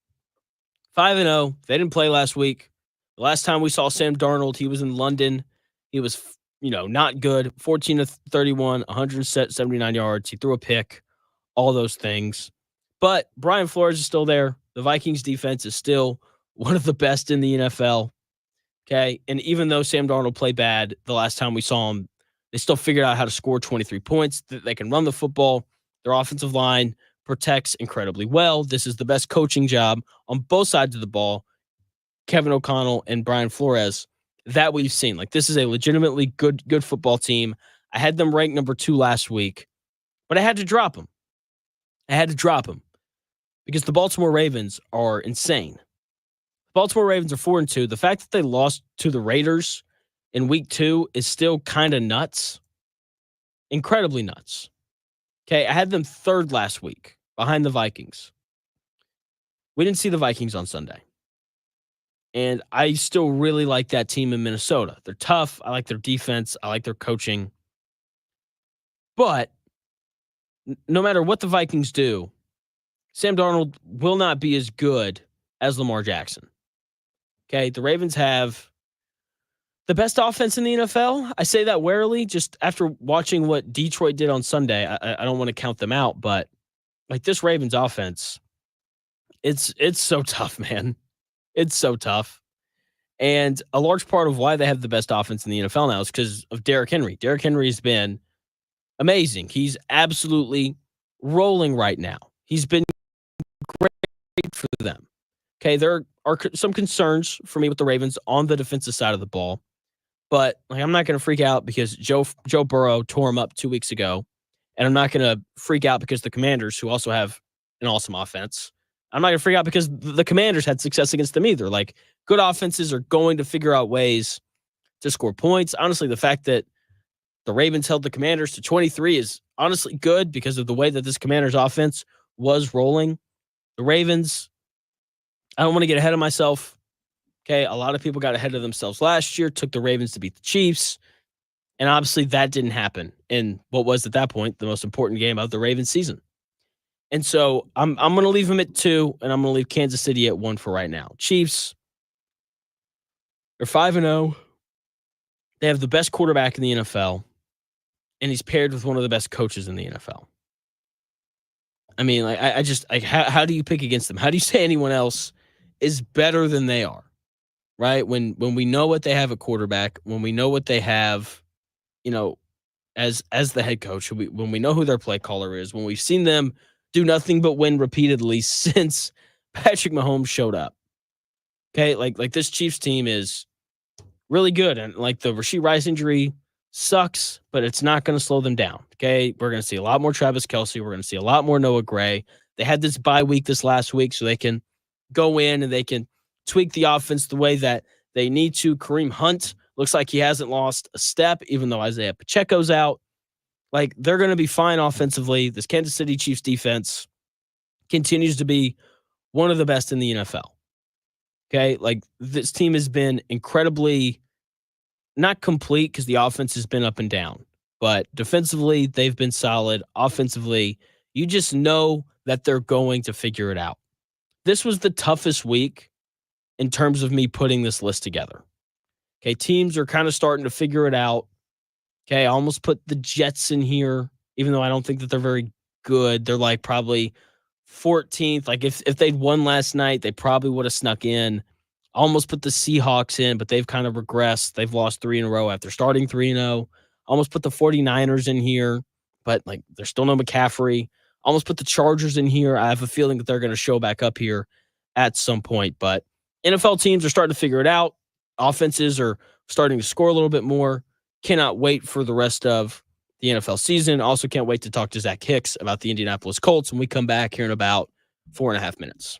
5-0. They didn't play last week. The last time we saw Sam Darnold, he was in London. He was, not good. 14-31, 179 yards. He threw a pick, all those things. But Brian Flores is still there. The Vikings defense is still one of the best in the NFL. Okay. And even though Sam Darnold played bad the last time we saw him, they still figured out how to score 23 points. They can run the football. Their offensive line protects incredibly well. This is the best coaching job on both sides of the ball, Kevin O'Connell and Brian Flores, that we've seen. Like, this is a legitimately good football team. I had them ranked number 2 last week, but I had to drop them. Because the Baltimore Ravens are insane. The Baltimore Ravens are 4-2. The fact that they lost to the Raiders in week 2 is still kind of nuts. Incredibly nuts. Okay, I had them 3rd last week, behind the Vikings. We didn't see the Vikings on Sunday. And I still really like that team in Minnesota. They're tough. I like their defense. I like their coaching. But no matter what the Vikings do, Sam Darnold will not be as good as Lamar Jackson. Okay, the Ravens have the best offense in the NFL. I say that warily, just after watching what Detroit did on Sunday. I don't want to count them out, but like, this Ravens offense, it's so tough, man. It's so tough. And a large part of why they have the best offense in the NFL now is because of Derrick Henry. Derrick Henry has been amazing. He's absolutely rolling right now. He's been great for them. Okay, there are some concerns for me with the Ravens on the defensive side of the ball, but like, I'm not going to freak out because Joe Burrow tore him up 2 weeks ago, and I'm not going to freak out because the Commanders, who also have an awesome offense, I'm not going to freak out because the Commanders had success against them either. Like, good offenses are going to figure out ways to score points. Honestly, the fact that the Ravens held the Commanders to 23 is honestly good because of the way that this Commanders offense was rolling. The Ravens, I don't want to get ahead of myself. Okay, a lot of people got ahead of themselves last year, took the Ravens to beat the Chiefs, and obviously that didn't happen in what was at that point the most important game of the Ravens season. And so I'm going to leave them at 2, and I'm going to leave Kansas City at 1 for right now. Chiefs, they're 5-0. They have the best quarterback in the NFL, and he's paired with one of the best coaches in the NFL. I mean, like, I just, like, how do you pick against them? How do you say anyone else is better than they are, right? When we know what they have at quarterback, when we know what they have, as the head coach, when we know who their play caller is, when we've seen them do nothing but win repeatedly since Patrick Mahomes showed up. Okay, like this Chiefs team is really good, and like, the Rashee Rice injury sucks, but it's not going to slow them down. Okay, we're going to see a lot more Travis Kelce. We're going to see a lot more Noah Gray. They had this bye week this last week, so they can go in and they can tweak the offense the way that they need to. Kareem Hunt looks like he hasn't lost a step, even though Isaiah Pacheco's out. Like, they're going to be fine offensively. This Kansas City Chiefs defense continues to be one of the best in the NFL. Okay, like, this team has been incredibly not complete because the offense has been up and down, but defensively, they've been solid. Offensively, you just know that they're going to figure it out. this was the toughest week in terms of me putting this list together. Okay, teams are kind of starting to figure it out. Okay, I almost put the Jets in here, even though I don't think that they're very good. They're like probably 14th. Like if they'd won last night, they probably would have snuck in. I almost put the Seahawks in, but they've kind of regressed. They've lost 3 in a row after starting 3-0. Almost put the 49ers in here, but like there's still no McCaffrey. Almost put the Chargers in here. I have a feeling that they're going to show back up here at some point, but NFL teams are starting to figure it out. Offenses are starting to score a little bit more. Cannot wait for the rest of the NFL season. Also can't wait to talk to Zach Hicks about the Indianapolis Colts when we come back here in about 4.5 minutes.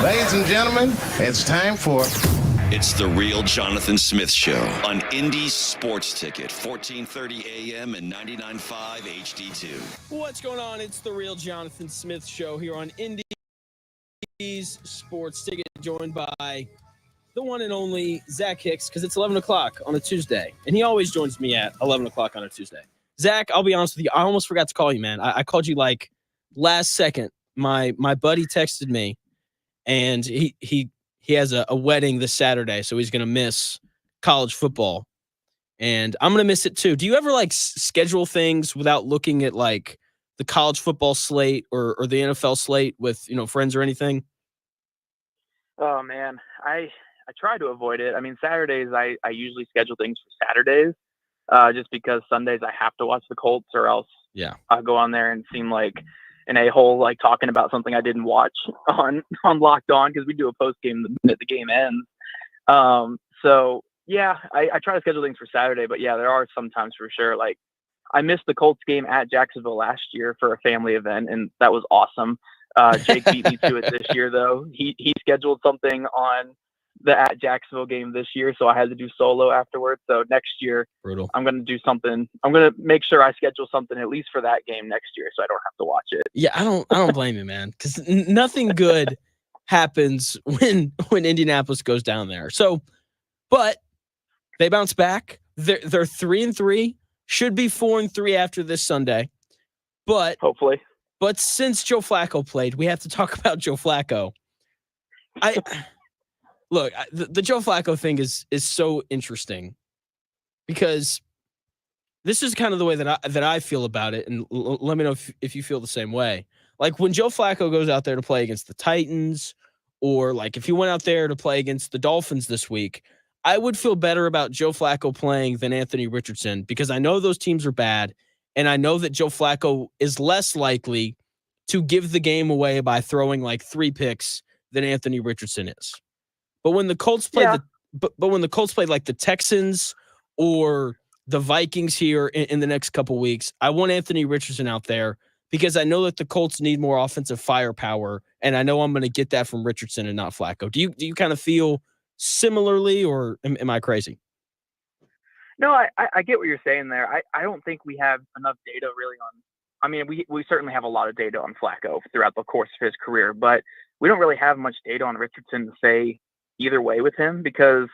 Ladies and gentlemen, it's time for... It's the Real Jonathan Smith Show on Indy Sports Ticket, 1430 AM and 99.5 HD2. What's going on? It's the Real Jonathan Smith Show here on Indy's Sports Ticket, joined by the one and only Zach Hicks, because it's 11 o'clock on a Tuesday, and he always joins me at 11 o'clock on a Tuesday. Zach, I'll be honest with you, I almost forgot to call you, man. I called you like last second. My buddy texted me, and he has a wedding this Saturday, so he's going to miss college football, and I'm going to miss it too. Do you ever like schedule things without looking at like the college football slate or the NFL slate with, friends or anything? Oh man, I try to avoid it. I mean, Saturdays, I usually schedule things for Saturdays, just because Sundays I have to watch the Colts, or else I'll go on there and seem like an a-hole, like talking about something I didn't watch on Locked On, because we do a post game the minute the game ends. So yeah, I try to schedule things for Saturday, but yeah, there are some times for sure. Like I missed the Colts game at Jacksonville last year for a family event, and that was awesome. Jake beat me to it this year, though. He scheduled something on the at Jacksonville game this year, so I had to do solo afterwards. So next year, Brutal. I'm going to do something. I'm going to make sure I schedule something at least for that game next year, so I don't have to watch it. Yeah, I don't blame you, man, because nothing good happens when Indianapolis goes down there. So, but they bounce back. They're 3-3, should be 4-3 after this Sunday, but hopefully. But since Joe Flacco played, we have to talk about Joe Flacco. The Joe Flacco thing is so interesting, because this is kind of the way that I feel about it, and let me know if you feel the same way. Like when Joe Flacco goes out there to play against the Titans, or like if he went out there to play against the Dolphins this week, I would feel better about Joe Flacco playing than Anthony Richardson, because I know those teams are bad. And I know that Joe Flacco is less likely to give the game away by throwing like 3 picks than Anthony Richardson is. But when the Colts played but when the Colts played like the Texans or the Vikings here in the next couple weeks, I want Anthony Richardson out there, because I know that the Colts need more offensive firepower, and I know I'm going to get that from Richardson and not Flacco. Do you kind of feel similarly, or am I crazy? No, I get what you're saying there. I don't think we have enough data really on. I mean, we certainly have a lot of data on Flacco throughout the course of his career, but we don't really have much data on Richardson to say either way with him, because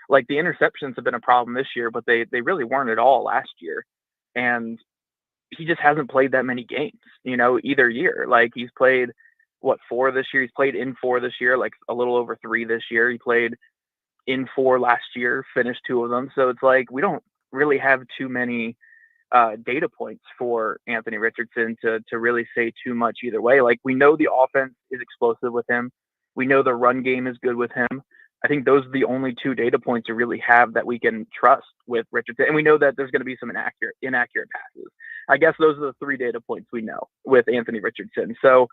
like the interceptions have been a problem this year, but they really weren't at all last year. And he just hasn't played that many games, either year. Like he's played 4 this year. He's played in 4 this year, like a little over 3 this year. He played in 4 last year, finished 2 of them. So it's like we don't really have too many data points for Anthony Richardson to really say too much either way. Like we know the offense is explosive with him. We know the run game is good with him. I think those are the only 2 data points we really have that we can trust with Richardson. And we know that there's going to be some inaccurate passes. I guess those are the 3 data points we know with Anthony Richardson. So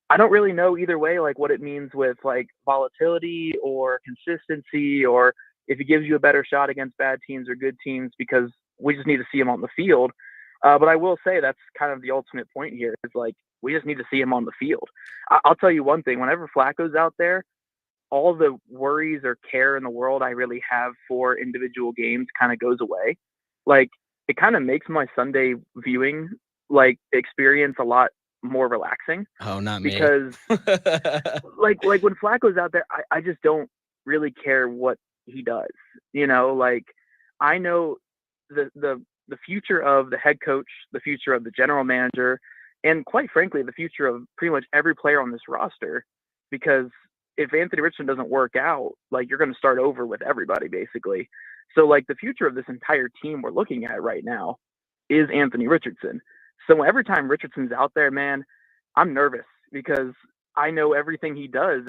I don't really know either way, like what it means with like volatility or consistency, or if it gives you a better shot against bad teams or good teams, because we just need to see him on the field. But I will say that's kind of the ultimate point here, is like, we just need to see him on the field. I'll tell you one thing, whenever Flacco's out there, all the worries or care in the world I really have for individual games kind of goes away. Like it kind of makes my Sunday viewing like experience a lot more relaxing. Oh, not me. Because like when Flacco's out there, I just don't really care what he does. Like I know the future of the head coach, the future of the general manager, and quite frankly, the future of pretty much every player on this roster. Because if Anthony Richardson doesn't work out, like you're going to start over with everybody basically. So like the future of this entire team we're looking at right now is Anthony Richardson. So every time Richardson's out there, man, I'm nervous, because I know everything he does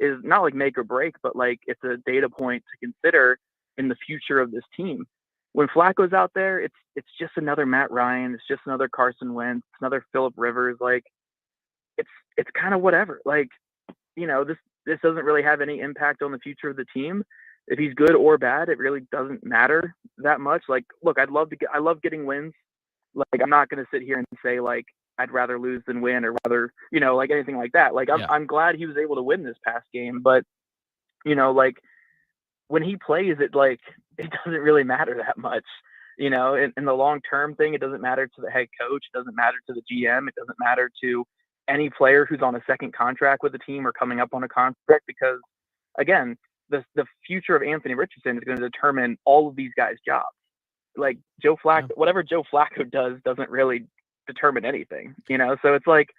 is not like make or break, but like it's a data point to consider in the future of this team. When Flacco's out there, it's just another Matt Ryan, it's just another Carson Wentz, another Phillip Rivers. Like it's kind of whatever. Like, this doesn't really have any impact on the future of the team. If he's good or bad, it really doesn't matter that much. Like, look, I love getting wins. Like, I'm not going to sit here and say like I'd rather lose than win, or rather, like anything like that. Like I'm glad he was able to win this past game, but like when he plays, it doesn't really matter that much. In the long term thing, it doesn't matter to the head coach, it doesn't matter to the GM, it doesn't matter to any player who's on a second contract with the team or coming up on a contract, because again, the future of Anthony Richardson is going to determine all of these guys' jobs. Like Joe Flacco, whatever Joe Flacco does doesn't really determine anything, So it's like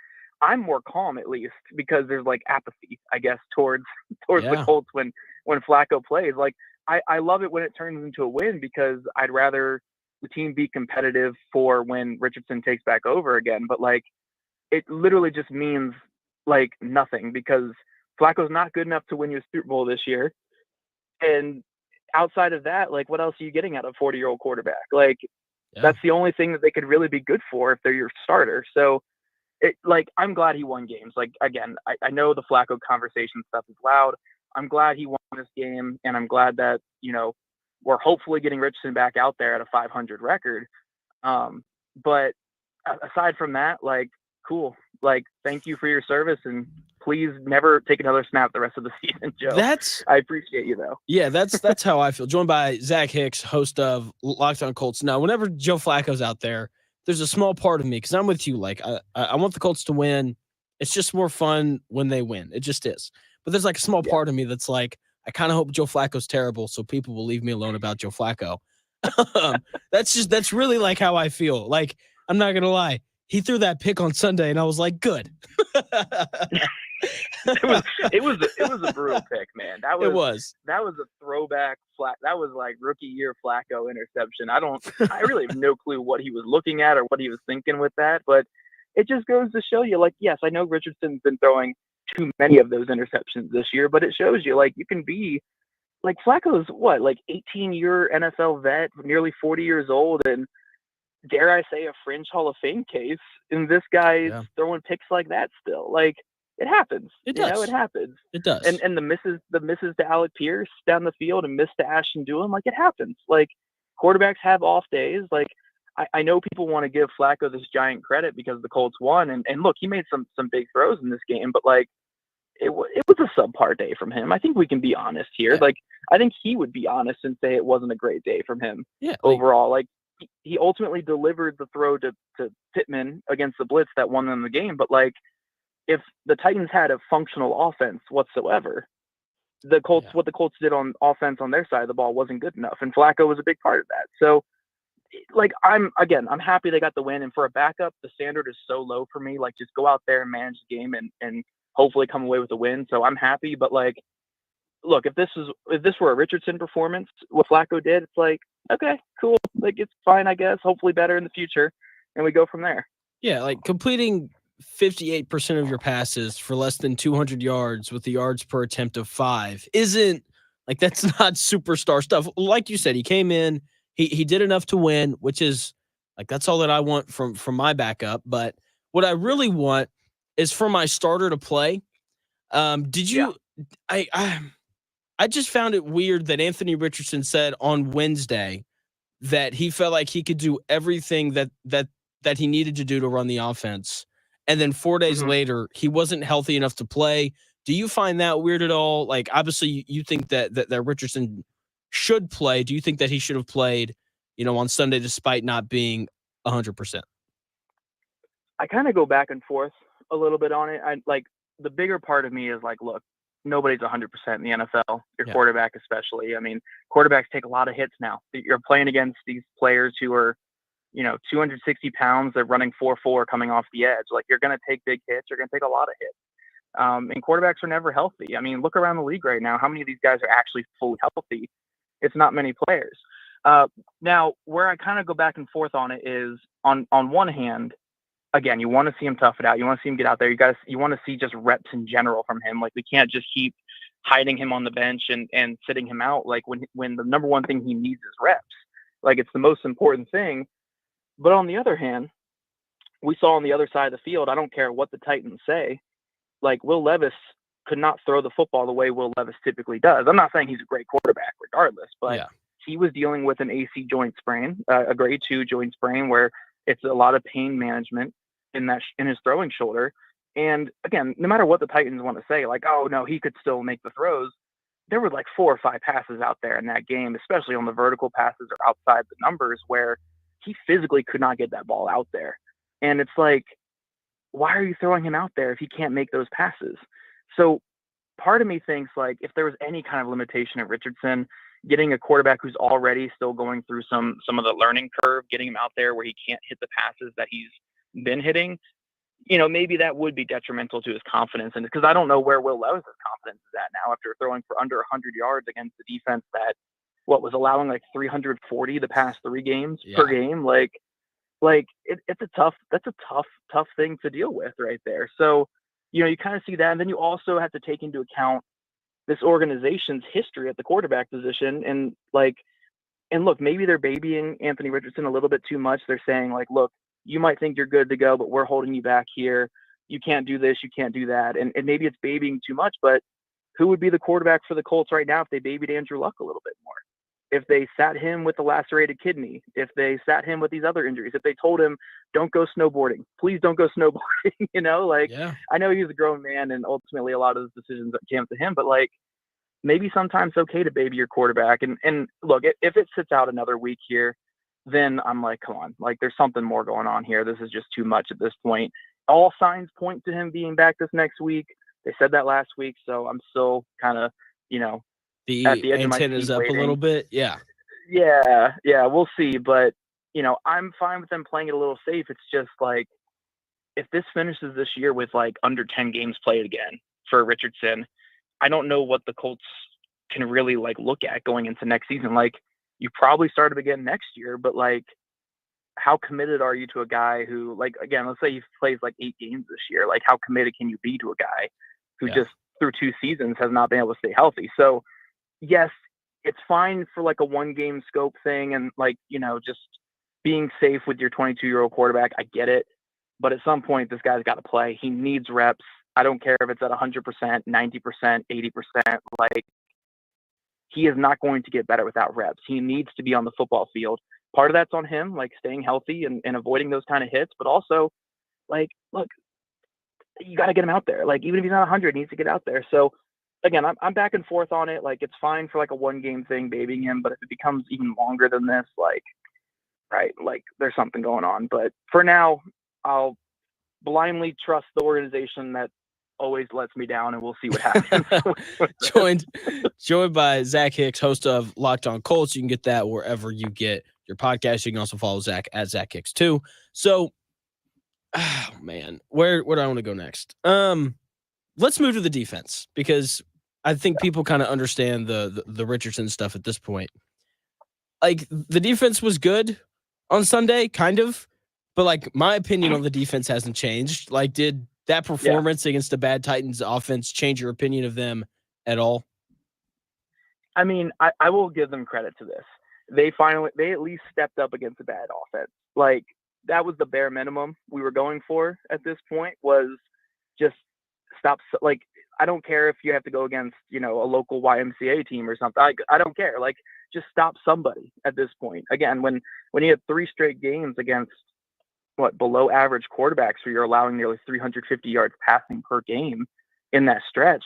I'm more calm, at least, because there's like apathy, I guess, towards the Colts when Flacco plays. Like I love it when it turns into a win, because I'd rather the team be competitive for when Richardson takes back over again. But like it literally just means like nothing, because Flacco's not good enough to win you a Super Bowl this year. And outside of that, like what else are you getting out of a 40-year-old quarterback? Like that's the only thing that they could really be good for if they're your starter. So I'm glad he won games. Like, again, I know the Flacco conversation stuff is loud. I'm glad he won this game, and I'm glad that, we're hopefully getting Richardson back out there at a 500 record. But aside from that, like, cool. Like, thank you for your service, and please never take another snap the rest of the season, Joe. I appreciate you, though. Yeah, that's how I feel. Joined by Zach Hicks, host of Locked On Colts. Now, whenever Joe Flacco's out there, there's a small part of me, because I'm with you. Like, I want the Colts to win. It's just more fun when they win. It just is. But there's like a small part of me that's like, I kind of hope Joe Flacco's terrible so people will leave me alone about Joe Flacco. That's really like how I feel. Like, I'm not going to lie. He threw that pick on Sunday, and I was like, good. It was a brutal pick, man. That was a throwback that was like rookie year Flacco interception. I really have no clue what he was looking at or what he was thinking with that, but it just goes to show you, like, yes, I know Richardson's been throwing too many of those interceptions this year, but it shows you, like, you can be like Flacco's 18-year NFL vet, nearly 40 years old, and dare I say a fringe Hall of Fame case, and this guy's throwing picks like that still. Like, it happens. It does. It happens. It does. And the misses to Alec Pierce down the field and miss to Ashton Doolin, like, it happens. Like, quarterbacks have off days. Like, I know people want to give Flacco this giant credit because the Colts won, and look, he made some big throws in this game, but like it was a subpar day from him. I think we can be honest here. Like, I think he would be honest and say it wasn't a great day from him overall. Like, he ultimately delivered the throw to Pittman against the blitz that won them the game, but like, if the Titans had a functional offense whatsoever, what the Colts did on offense on their side of the ball wasn't good enough, and Flacco was a big part of that. So, like, I'm happy they got the win, and for a backup, the standard is so low for me. Like, just go out there and manage the game and hopefully come away with a win. So I'm happy, but like, look, if this were a Richardson performance, what Flacco did, it's like, okay, cool, like, it's fine, I guess. Hopefully better in the future, and we go from there. Yeah, like completing 58% of your passes for less than 200 yards with the yards per attempt of 5 isn't like, that's not superstar stuff. Like you said, he came in, he did enough to win, which is like, that's all that I want from my backup. But what I really want is for my starter to play. Did you? Yeah. I just found it weird that Anthony Richardson said on Wednesday that he felt like he could do everything that he needed to do to run the offense. And then 4 days later, he wasn't healthy enough to play. Do you find that weird at all? Like, obviously, you think that Richardson should play. Do you think that he should have played, on Sunday despite not being 100%? I kind of go back and forth a little bit on it. The bigger part of me is like, look, nobody's 100% in the NFL, your quarterback especially. I mean, quarterbacks take a lot of hits now. You're playing against these players who are, 260 pounds. They're running 4.4 coming off the edge. Like, you're going to take big hits. You're going to take a lot of hits. And quarterbacks are never healthy. I mean, look around the league right now. How many of these guys are actually fully healthy? It's not many players. Now, where I kind of go back and forth on it is, on one hand, again, you want to see him tough it out. You want to see him get out there. You want to see just reps in general from him. Like, we can't just keep hiding him on the bench and sitting him out. Like, when the number one thing he needs is reps. Like, it's the most important thing. But on the other hand, we saw on the other side of the field, I don't care what the Titans say, like, Will Levis could not throw the football the way Will Levis typically does. I'm not saying he's a great quarterback regardless, but he was dealing with an AC joint sprain, a grade 2 joint sprain, where it's a lot of pain management. in his throwing shoulder. And again, no matter what the Titans want to say, like, oh no, he could still make the throws. There were like 4 or 5 passes out there in that game, especially on the vertical passes or outside the numbers, where he physically could not get that ball out there. And it's like, why are you throwing him out there if he can't make those passes? So part of me thinks, like, if there was any kind of limitation at Richardson, getting a quarterback who's already still going through some of the learning curve, getting him out there where he can't hit the passes that he's been hitting, maybe that would be detrimental to his confidence. And because I don't know where Will Lewis's confidence is at now after throwing for under 100 yards against the defense that was allowing like 340 the past 3 games per game. That's a tough thing to deal with right there. So, you kind of see that. And then you also have to take into account this organization's history at the quarterback position. And look, maybe they're babying Anthony Richardson a little bit too much. They're saying, like, look, you might think you're good to go, but we're holding you back here. You can't do this. You can't do that. And maybe it's babying too much, but who would be the quarterback for the Colts right now if they babied Andrew Luck a little bit more? If they sat him with the lacerated kidney, if they sat him with these other injuries, if they told him, don't go snowboarding, please don't go snowboarding, I know he's a grown man and ultimately a lot of the decisions that came to him, but maybe sometimes it's okay to baby your quarterback. And look, if it sits out another week here, then I'm like, come on, there's something more going on here. This is just too much at this point. All signs point to him being back this next week. They said that last week. So I'm still kind of, the at the edge of my antenna's seat up waiting. a little bit. Yeah, we'll see. But, I'm fine with them playing it a little safe. It's just if this finishes this year with under 10 games played again for Richardson, I don't know what the Colts can really look at going into next season. You probably start him again next year, but how committed are you to a guy who, again, let's say he plays 8 games this year. How committed can you be to a guy who just through 2 seasons has not been able to stay healthy? So yes, it's fine for a 1-game scope thing and just being safe with your 22-year-old quarterback. I get it. But at some point, this guy's got to play. He needs reps. I don't care if it's at 100%, 90%, 80%. He is not going to get better without reps. He needs to be on the football field. Part of that's on him, staying healthy and avoiding those kind of hits. But also, look, you got to get him out there. Even if he's not 100, he needs to get out there. So, again, I'm back and forth on it. It's fine for a 1-game thing, babying him. But if it becomes even longer than this, there's something going on. But for now, I'll blindly trust the organization that always lets me down, and we'll see what happens. Joined by Zach Hicks, host of Locked On Colts. You can get that wherever you get your podcast. You can also follow Zach at Zach Hicks too. So, oh man, where do I want to go next? Let's move to the defense because I think people kind of understand the Richardson stuff at this point. The defense was good on Sunday, kind of, but my opinion on the defense hasn't changed. Did that performance against the bad Titans offense change your opinion of them at all? I mean, I will give them credit to this. They at least stepped up against a bad offense. That was the bare minimum we were going for at this point, was just stop. I don't care if you have to go against, a local YMCA team or something. I don't care. Just stop somebody at this point. Again, when you have 3 straight games against below average quarterbacks where you're allowing nearly 350 yards passing per game in that stretch,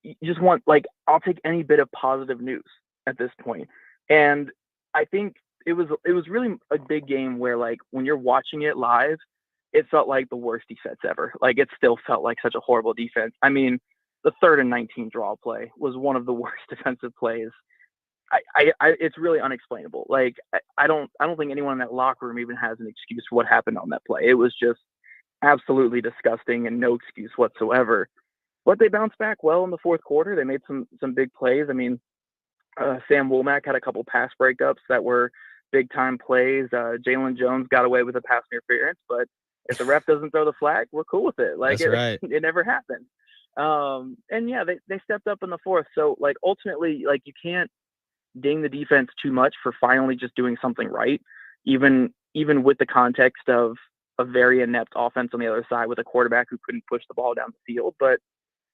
you just want, I'll take any bit of positive news at this point. And I think it was really a big game where when you're watching it live, it felt like the worst defense ever. It still felt like such a horrible defense. I mean, the 3rd and 19 draw play was one of the worst defensive plays. It's really unexplainable. I don't think anyone in that locker room even has an excuse for what happened on that play. It was just absolutely disgusting and no excuse whatsoever. But they bounced back well in the 4th quarter. They made some big plays. I mean, Sam Womack had a couple pass breakups that were big time plays. Jalen Jones got away with a pass interference, but if the ref doesn't throw the flag, we're cool with it. That's right. It never happened. And yeah, they stepped up in the 4th. So ultimately, you can't ding the defense too much for finally just doing something right, even with the context of a very inept offense on the other side with a quarterback who couldn't push the ball down the field. But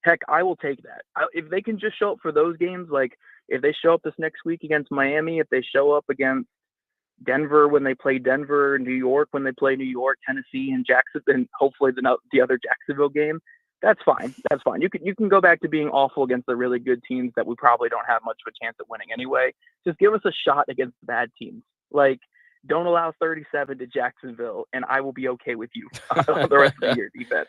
heck, I will take that. If they can just show up for those games, if they show up this next week against Miami, if they show up against Denver when they play Denver, New York when they play New York, Tennessee, and Jacksonville, and hopefully the other Jacksonville game. That's fine. That's fine. You can go back to being awful against the really good teams that we probably don't have much of a chance at winning anyway. Just give us a shot against the bad teams. Like, don't allow 37 to Jacksonville, and I will be okay with you the rest of the year, defense.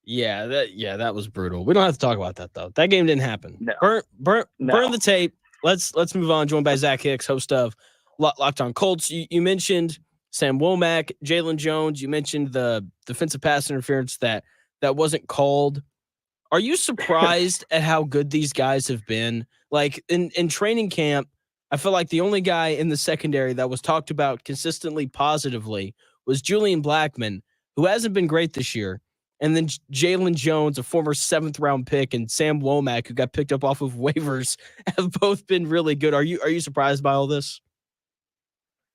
Yeah, that was brutal. We don't have to talk about that though. That game didn't happen. No. Burn the tape. Let's move on. Joined by Zach Hicks, host of Locked On Colts. You mentioned Sam Womack, Jalen Jones. You mentioned the defensive pass interference that wasn't called. Are you surprised at how good these guys have been? Like in training camp, I feel like the only guy in the secondary that was talked about consistently positively was Julian Blackmon, who hasn't been great this year. And then Jalen Jones, a former 7th-round pick, and Sam Womack, who got picked up off of waivers, have both been really good. Are you surprised by all this?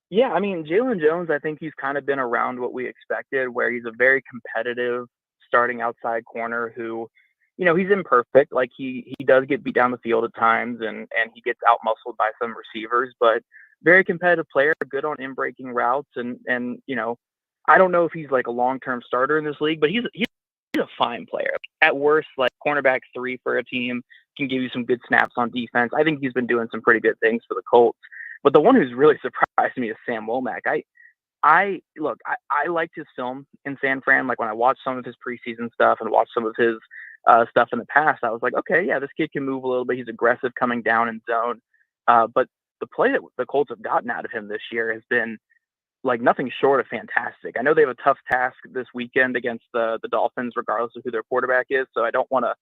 Yeah, I mean, Jalen Jones, I think he's kind of been around what we expected, where he's a very competitive starting outside corner who, he's imperfect. Like he does get beat down the field at times and he gets out-muscled by some receivers, but very competitive player, good on in-breaking routes. And I don't know if he's like a long-term starter in this league, but he's a fine player. At worst, like cornerback 3 for a team, can give you some good snaps on defense. I think he's been doing some pretty good things for the Colts. But the one who's really surprised me is Sam Womack. I liked his film in San Fran. Like when I watched some of his preseason stuff and watched some of his stuff in the past, I was like, okay, yeah, this kid can move a little bit. He's aggressive coming down in zone. But the play that the Colts have gotten out of him this year has been like nothing short of fantastic. I know they have a tough task this weekend against the Dolphins, regardless of who their quarterback is. So I don't want to,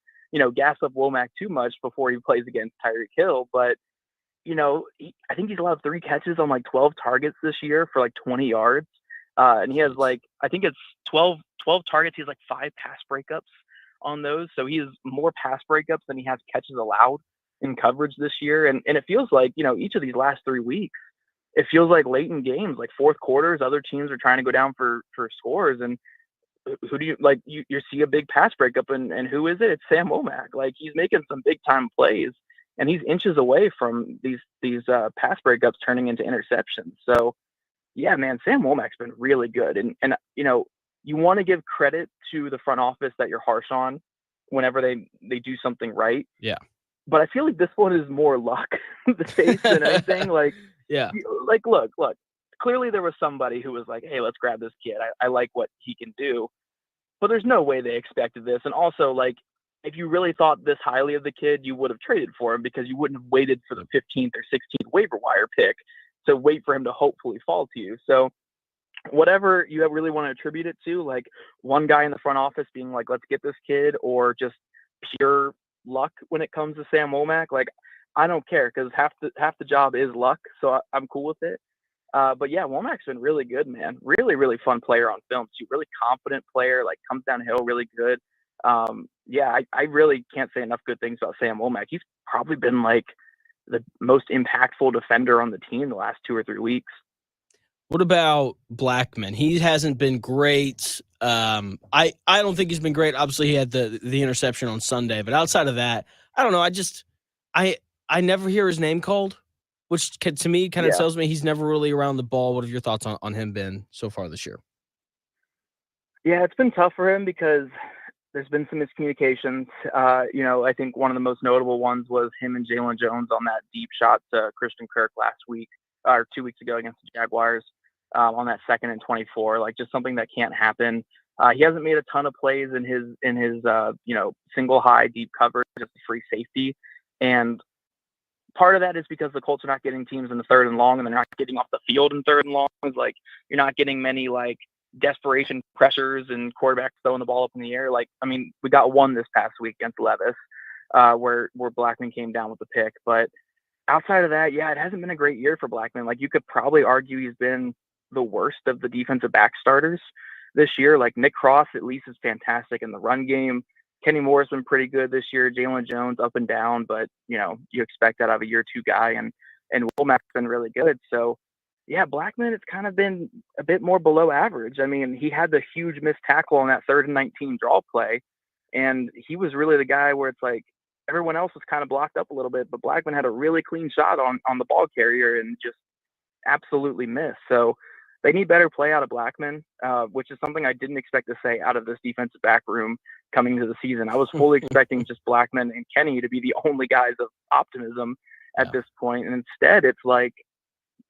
gas up Womack too much before he plays against Tyreek Hill. But I think he's allowed 3 catches on like 12 targets this year for like 20 yards. And he has like, I think it's 12 targets. He has like 5 pass breakups on those. So he has more pass breakups than he has catches allowed in coverage this year. And it feels like, each of these last 3 weeks, it feels like late in games, like fourth quarters, other teams are trying to go down for scores. And who do you like? You see a big pass breakup and who is it? It's Sam Womack. Like he's making some big time plays. And he's inches away from these pass breakups turning into interceptions. So, yeah, man, Sam Womack's been really good. And you want to give credit to the front office that you're harsh on whenever they do something right. Yeah. But I feel like this one is more luck the case than anything. Like, yeah. Like, look. Clearly there was somebody who was like, hey, let's grab this kid. I like what he can do. But there's no way they expected this. And also, like, if you really thought this highly of the kid, you would have traded for him because you wouldn't have waited for the 15th or 16th waiver wire pick to wait for him to hopefully fall to you. So whatever you really want to attribute it to, like one guy in the front office being like, let's get this kid, or just pure luck when it comes to Sam Womack, like I don't care because half the job is luck. So I'm cool with it. But yeah, Womack's been really good, man. Really, really fun player on film too. Really confident player, like comes downhill really good. Yeah, I really can't say enough good things about Sam Womack. He's probably been like the most impactful defender on the team the last 2 or 3 weeks. What about Blackmon? He hasn't been great. I don't think he's been great. Obviously, he had the interception on Sunday, but outside of that, I don't know. I never hear his name called, which to me kind of tells me he's never really around the ball. What have your thoughts on him been so far this year? Yeah, it's been tough for him because there's been some miscommunications. I think one of the most notable ones was him and Jalen Jones on that deep shot to Christian Kirk last week or 2 weeks ago against the Jaguars on that 2nd and 24. Like just something that can't happen. He hasn't made a ton of plays in his single high deep coverage, just free safety, and part of that is because the Colts are not getting teams in the 3rd and long, and they're not getting off the field in 3rd and long. It's like you're not getting many like desperation pressures and quarterbacks throwing the ball up in the air. Like, I mean, we got one this past week against Levis, where Blackmon came down with the pick. But outside of that, yeah, it hasn't been a great year for Blackmon. Like, you could probably argue he's been the worst of the defensive back starters this year. Like, Nick Cross at least is fantastic in the run game. Kenny Moore's been pretty good this year. Jalen Jones up and down, but you expect that out of a year 2 guy, and Womack's been really good. So yeah, Blackmon, it's kind of been a bit more below average. I mean, he had the huge missed tackle on that 3rd and 19 draw play, and he was really the guy where it's like everyone else was kind of blocked up a little bit, but Blackmon had a really clean shot on the ball carrier and just absolutely miss. So they need better play out of Blackman, which is something I didn't expect to say out of this defensive back room coming into the season. I was fully expecting just Blackman and Kenny to be the only guys of optimism at this point. And instead, it's like,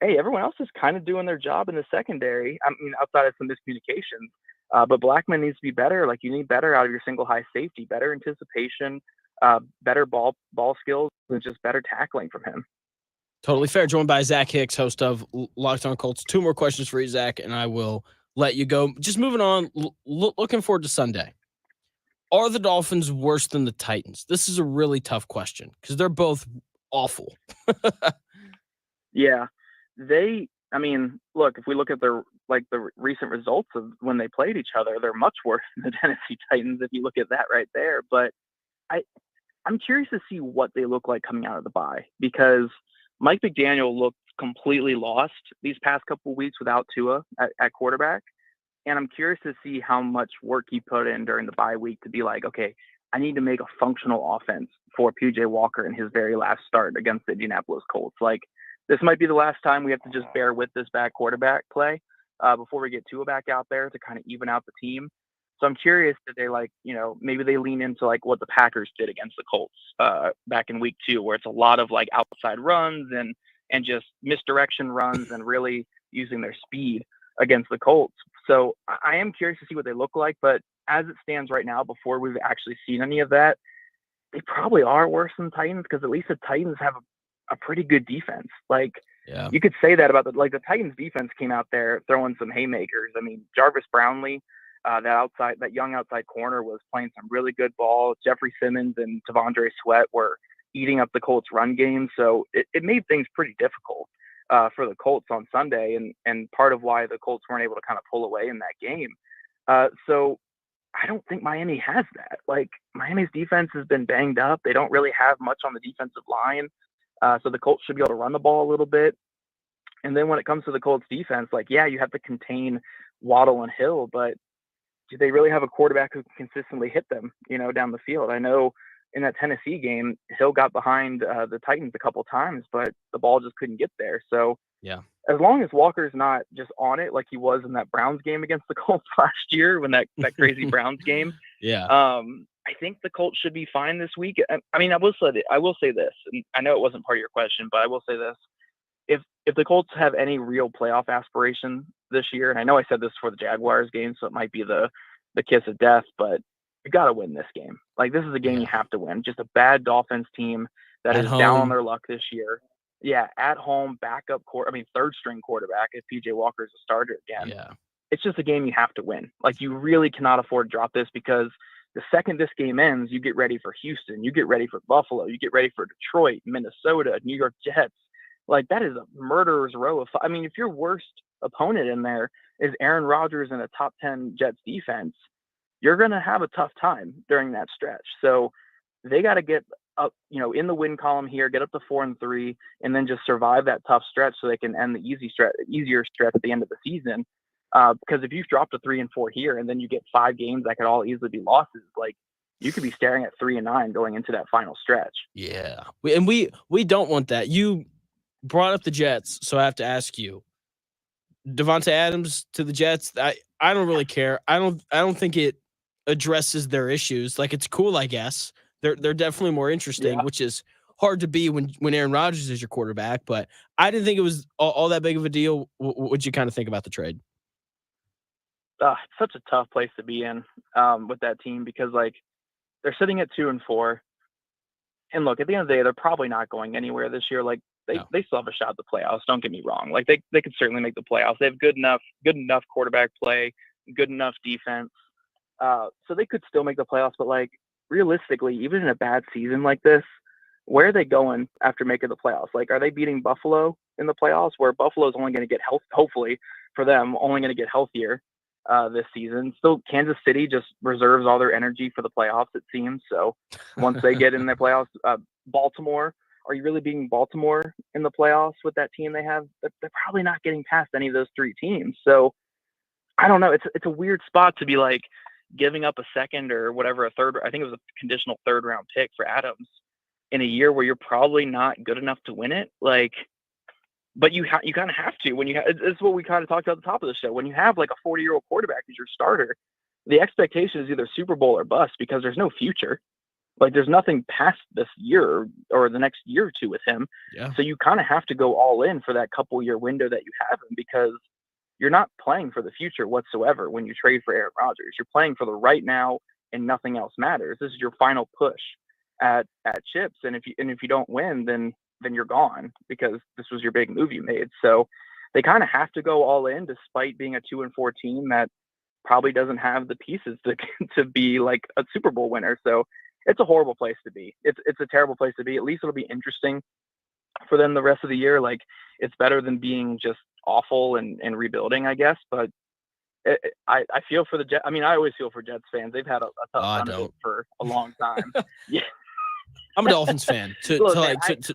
hey, everyone else is kind of doing their job in the secondary. I mean, outside of some miscommunications. But Blackman needs to be better. Like, you need better out of your single high safety, better anticipation, better ball skills, and just better tackling from him. Totally fair. Joined by Zach Hicks, host of Locked On Colts. 2 more questions for you, Zach, and I will let you go. Just moving on, looking forward to Sunday. Are the Dolphins worse than the Titans? This is a really tough question because they're both awful. Yeah. I mean, look, if we look at the recent results of when they played each other, they're much worse than the Tennessee Titans if you look at that right there. But I'm curious to see what they look like coming out of the bye, because Mike McDaniel looked completely lost these past couple of weeks without Tua at quarterback. And I'm curious to see how much work he put in during the bye week to be like, okay, I need to make a functional offense for PJ Walker in his very last start against the Indianapolis Colts. Like, this might be the last time we have to just bear with this bad quarterback play before we get Tua back out there to kind of even out the team. So I'm curious that they maybe they lean into like what the Packers did against the Colts back in week 2, where it's a lot of like outside runs and just misdirection runs and really using their speed against the Colts. So I am curious to see what they look like, but as it stands right now, before we've actually seen any of that, they probably are worse than the Titans, because at least the Titans have a pretty good defense. Like, you could say that about the Titans defense came out there throwing some haymakers. I mean, Jarvis Brownlee, that young outside corner, was playing some really good ball. Jeffrey Simmons and Tavondre Sweat were eating up the Colts run game. So it made things pretty difficult for the Colts on Sunday, and part of why the Colts weren't able to kind of pull away in that game. So I don't think Miami has that. Like, Miami's defense has been banged up. They don't really have much on the defensive line. So the Colts should be able to run the ball a little bit. And then when it comes to the Colts defense, like, yeah, you have to contain Waddle and Hill, but do they really have a quarterback who can consistently hit them, down the field? I know in that Tennessee game, Hill got behind the Titans a couple times, but the ball just couldn't get there. So yeah, as long as Walker's not just on it like he was in that Browns game against the Colts last year, when that crazy Browns game, I think the Colts should be fine this week. I mean, I will say this, and I know it wasn't part of your question, but I will say this. If the Colts have any real playoff aspiration this year, and I know I said this for the Jaguars game, so it might be the kiss of death, but you got to win this game. Like, this is a game you have to win. Just a bad Dolphins team that is down on their luck this year. Yeah, at home, backup third string quarterback if PJ Walker is a starter again. Yeah. It's just a game you have to win. Like, you really cannot afford to drop this, because the second this game ends, you get ready for Houston, you get ready for Buffalo, you get ready for Detroit, Minnesota, New York Jets. Like, that is a murderer's row of. I mean, if your worst opponent in there is Aaron Rodgers and a top 10 Jets defense, you're going to have a tough time during that stretch. So they got to get up, in the win column here, get up to 4-3, and then just survive that tough stretch so they can end the easier stretch at the end of the season. Because if you've dropped to 3-4 here, and then you get 5 games that could all easily be losses, like, you could be staring at 3-9 going into that final stretch. Yeah. We don't want that. You brought up the Jets, so I have to ask you, Devontae Adams to the Jets. I don't really care. I don't think it addresses their issues. Like, it's cool, I guess. They're definitely more interesting, which is hard to be when Aaron Rodgers is your quarterback. But I didn't think it was all that big of a deal. What'd you kind of think about the trade? It's such a tough place to be in with that team, because, like, they're sitting at 2-4. And look, at the end of the day, they're probably not going anywhere this year. Like, they still have a shot at the playoffs. Don't get me wrong. Like, they could certainly make the playoffs. They have good enough quarterback play, good enough defense. So they could still make the playoffs. But, like, realistically, even in a bad season like this, where are they going after making the playoffs? Like, are they beating Buffalo in the playoffs, where Buffalo's only going to get hopefully for them, only going to get healthier this season? Still, Kansas City just reserves all their energy for the playoffs, it seems. So once they get in their playoffs, Baltimore, are you really beating Baltimore in the playoffs with that team they have? They're probably not getting past any of those 3 teams. So I don't know. It's a weird spot to be, like, giving up a second or whatever, a third. I think it was a conditional 3rd round pick for Adams in a year where you're probably not good enough to win it. Like, but you kind of have to when you have. It's what we kind of talked about at the top of the show. When you have like a 40-year-old quarterback as your starter, the expectation is either Super Bowl or bust because there's no future. Like there's nothing past this year or the next year or two with him. Yeah. So you kind of have to go all in for that couple year window that you have him because you're not playing for the future whatsoever when you trade for Aaron Rodgers. You're playing for the right now and nothing else matters. This is your final push at chips. And if you don't win, then you're gone because this was your big move you made. So they kind of have to go all in despite being a 2-4 team that probably doesn't have the pieces to be like a Super Bowl winner. So it's a horrible place to be. It's a terrible place to be. At least it'll be interesting for them the rest of the year. Like it's better than being just awful and rebuilding, I guess. But I feel for the Jets. I mean, I always feel for Jets fans. They've had a tough run of it for a long time. Yeah. I'm a Dolphins fan to Look,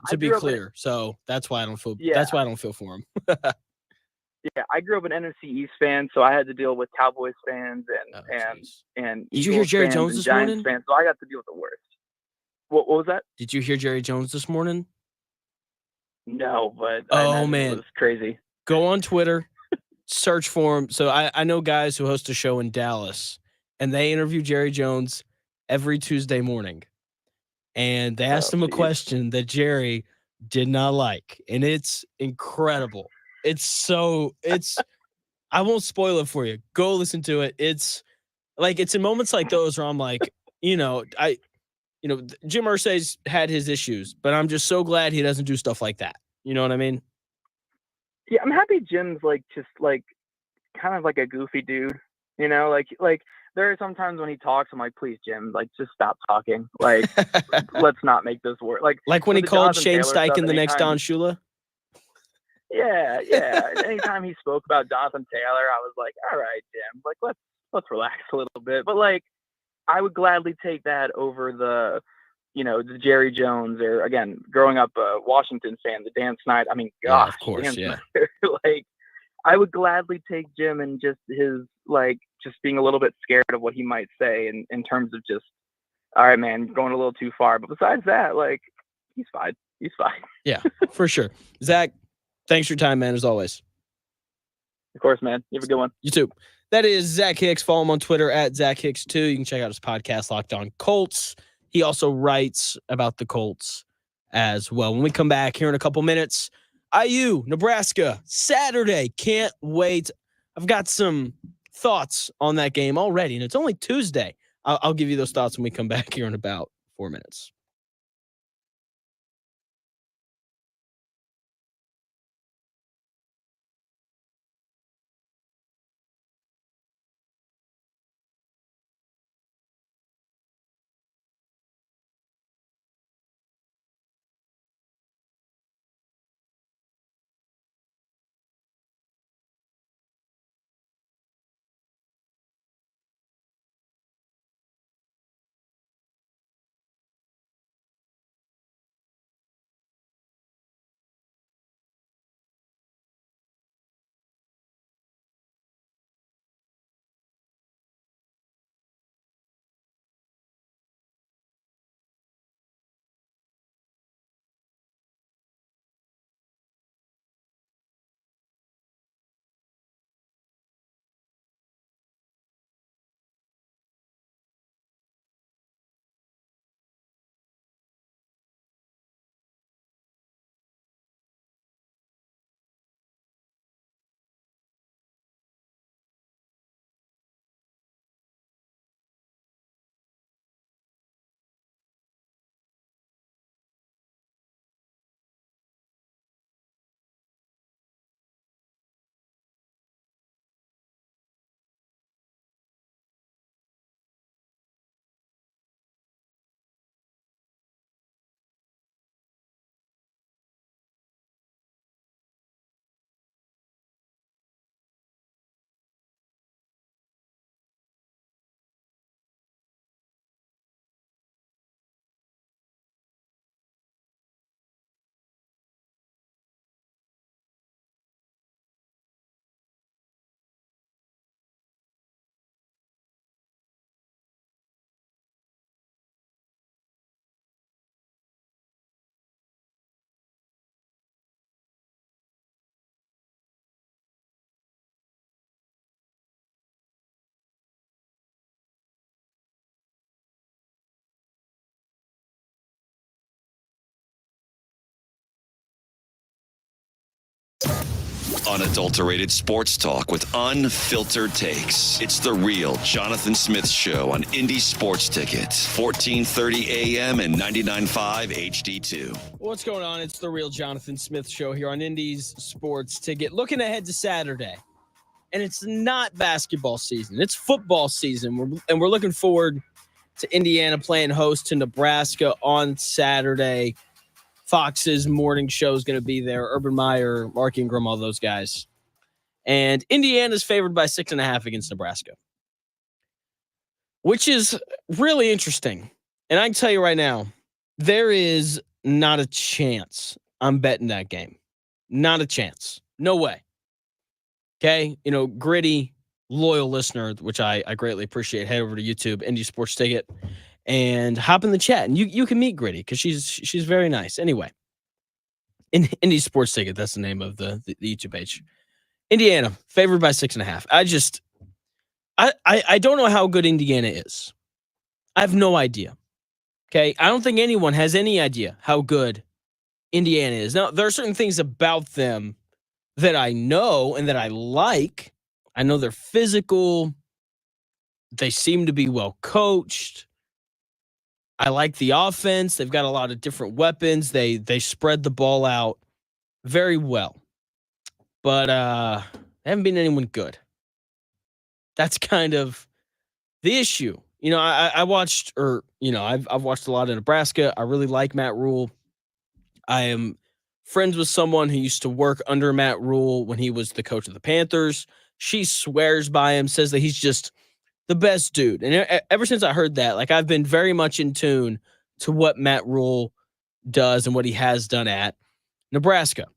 to be clear. So that's why I don't feel. Yeah. That's why I don't feel for him. Yeah, I grew up an NFC East fan, so I had to deal with Cowboys fans and Did you hear Eagles Jerry fans Jones and this Giants morning? fans, so I got to deal with the worst. What was that? Did you hear Jerry Jones this morning? No, but Oh man, it was crazy. Go on Twitter, search for him. So I know guys who host a show in Dallas, and they interview Jerry Jones every Tuesday morning. And they asked him a question that Jerry did not like, and it's incredible. I won't spoil it for you. Go listen to it. It's in moments like those where I'm like, Jim Irsay's had his issues, but I'm just so glad he doesn't do stuff like that. You know what I mean? Yeah, I'm happy Jim's just kind of like a goofy dude. Like there are some times when he talks, I'm like, please, Jim, just stop talking. Let's not make this work. Like when he called Shane Steichen the next Don Shula? Yeah. Anytime he spoke about Jonathan Taylor, I was like, all right, Jim, let's relax a little bit. But I would gladly take that over the Jerry Jones or again, growing up a Washington fan, the Dan Snyder. I mean, gosh, yeah, of course, Dan Snyder, I would gladly take Jim and just his just being a little bit scared of what he might say in terms of just, all right, man, going a little too far. But besides that, he's fine. He's fine. Yeah, for sure. Zach, thanks for your time, man, as always. Of course, man. You have a good one. You too. That is Zach Hicks. Follow him on Twitter at Zach Hicks2. You can check out his podcast, Locked On Colts. He also writes about the Colts as well. When we come back here in a couple minutes, IU, Nebraska, Saturday. Can't wait. I've got some thoughts on that game already, and it's only Tuesday. I'll give you those thoughts when we come back here in about 4 minutes. Unadulterated sports talk with unfiltered takes. It's the real Jonathan Smith Show on Indy Sports Ticket, 1430 AM and 99.5 HD2. What's going on? It's the real Jonathan Smith Show here on Indy's Sports Ticket. Looking ahead to Saturday, and it's not basketball season. It's football season, and we're looking forward to Indiana playing host to Nebraska on Saturday. Fox's morning show is going to be there. Urban Meyer, Mark Ingram, all those guys. And Indiana's favored by 6.5 against Nebraska, which is really interesting. And I can tell you right now, there is not a chance I'm betting that game. Not a chance. No way. Okay? You know, gritty, loyal listener, which I greatly appreciate, head over to YouTube, Indy Sports Ticket, and hop in the chat. And you can meet Gritty because she's very nice. Anyway, Indy Sports Ticket, that's the name of the YouTube page. Indiana, favored by 6.5. I don't know how good Indiana is. I have no idea. Okay? I don't think anyone has any idea how good Indiana is. Now, there are certain things about them that I know and that I like. I know they're physical. They seem to be well coached. I like the offense. They've got a lot of different weapons. They spread the ball out very well. But they haven't been anyone good. That's kind of the issue. You know, I've watched a lot of Nebraska. I really like Matt Rule. I am friends with someone who used to work under Matt Rule when he was the coach of the Panthers. She swears by him, says that he's just the best dude. And ever since I heard that, like, I've been very much in tune to what Matt Rule does and what he has done at Nebraska.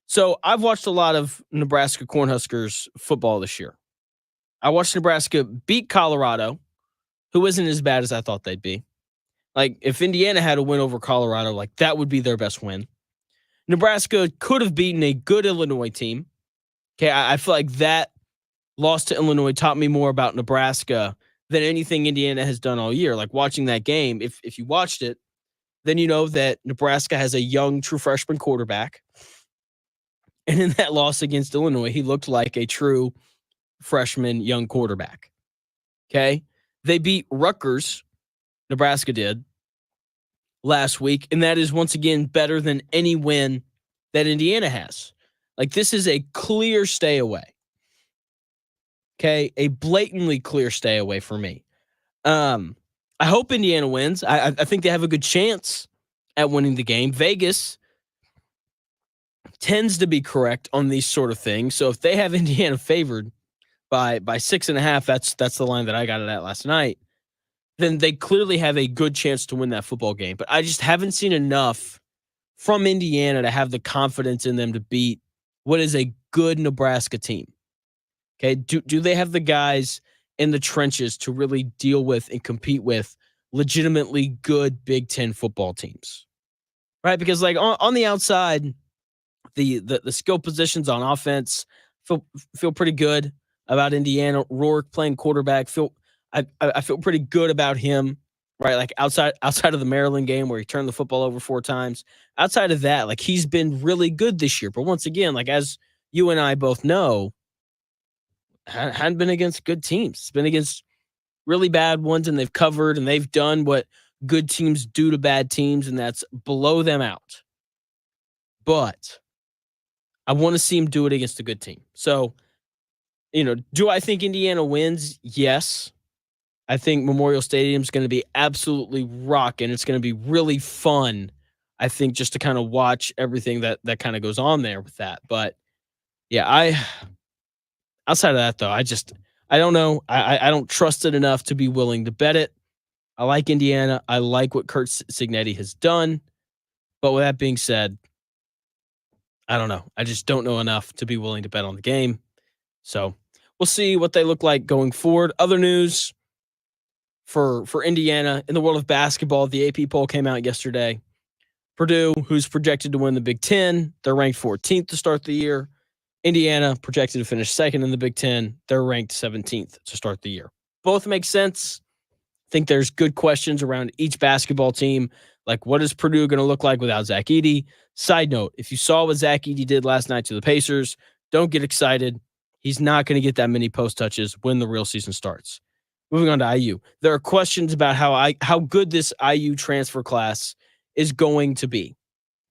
So I've watched a lot of Nebraska Cornhuskers football this year. I watched Nebraska beat Colorado, who isn't as bad as I thought they'd be. Like, if Indiana had a win over Colorado, like, that would be their best win. Nebraska could have beaten a good Illinois team. Okay, I feel like that loss to Illinois taught me more about Nebraska than anything Indiana has done all year. Like, watching that game, if you watched it, then you know that Nebraska has a young true freshman quarterback. And in that loss against Illinois, he looked like a true freshman young quarterback. Okay? They beat Rutgers, Nebraska did, last week, and that is once again better than any win that Indiana has. Like, this is a clear stay away. Okay, a blatantly clear stay away for me. I hope Indiana wins. I think they have a good chance at winning the game. Vegas tends to be correct on these sort of things. So if they have Indiana favored by 6.5, that's the line that I got it at last night, then they clearly have a good chance to win that football game. But I just haven't seen enough from Indiana to have the confidence in them to beat what is a good Nebraska team. Okay, do they have the guys in the trenches to really deal with and compete with legitimately good Big Ten football teams? Right? Because, like, on the outside, the skill positions on offense feel pretty good about Indiana. Rourke playing quarterback, I feel pretty good about him, right? Like, outside of the Maryland game where he turned the football over 4 times. Outside of that, like, he's been really good this year. But once again, like, as you and I both know, hadn't been against good teams. It's been against really bad ones, and they've covered, and they've done what good teams do to bad teams, and that's blow them out. But I want to see him do it against a good team. So, you know, do I think Indiana wins? Yes. I think Memorial Stadium is going to be absolutely rocking. It's going to be really fun, I think, just to kind of watch everything that kind of goes on there with that. But, yeah, outside of that, though, I don't know. I don't trust it enough to be willing to bet it. I like Indiana. I like what Kurt Cignetti has done. But with that being said, I don't know. I just don't know enough to be willing to bet on the game. So we'll see what they look like going forward. Other news for Indiana in the world of basketball, the AP poll came out yesterday. Purdue, who's projected to win the Big Ten, they're ranked 14th to start the year. Indiana, projected to finish second in the Big Ten, they're ranked 17th to start the year. Both make sense. I think there's good questions around each basketball team. Like, what is Purdue going to look like without Zach Edey? Side note, if you saw what Zach Edey did last night to the Pacers, Don't get excited. He's not going to get that many post touches when the real season starts. Moving on to IU. There are questions about how good this IU transfer class is going to be.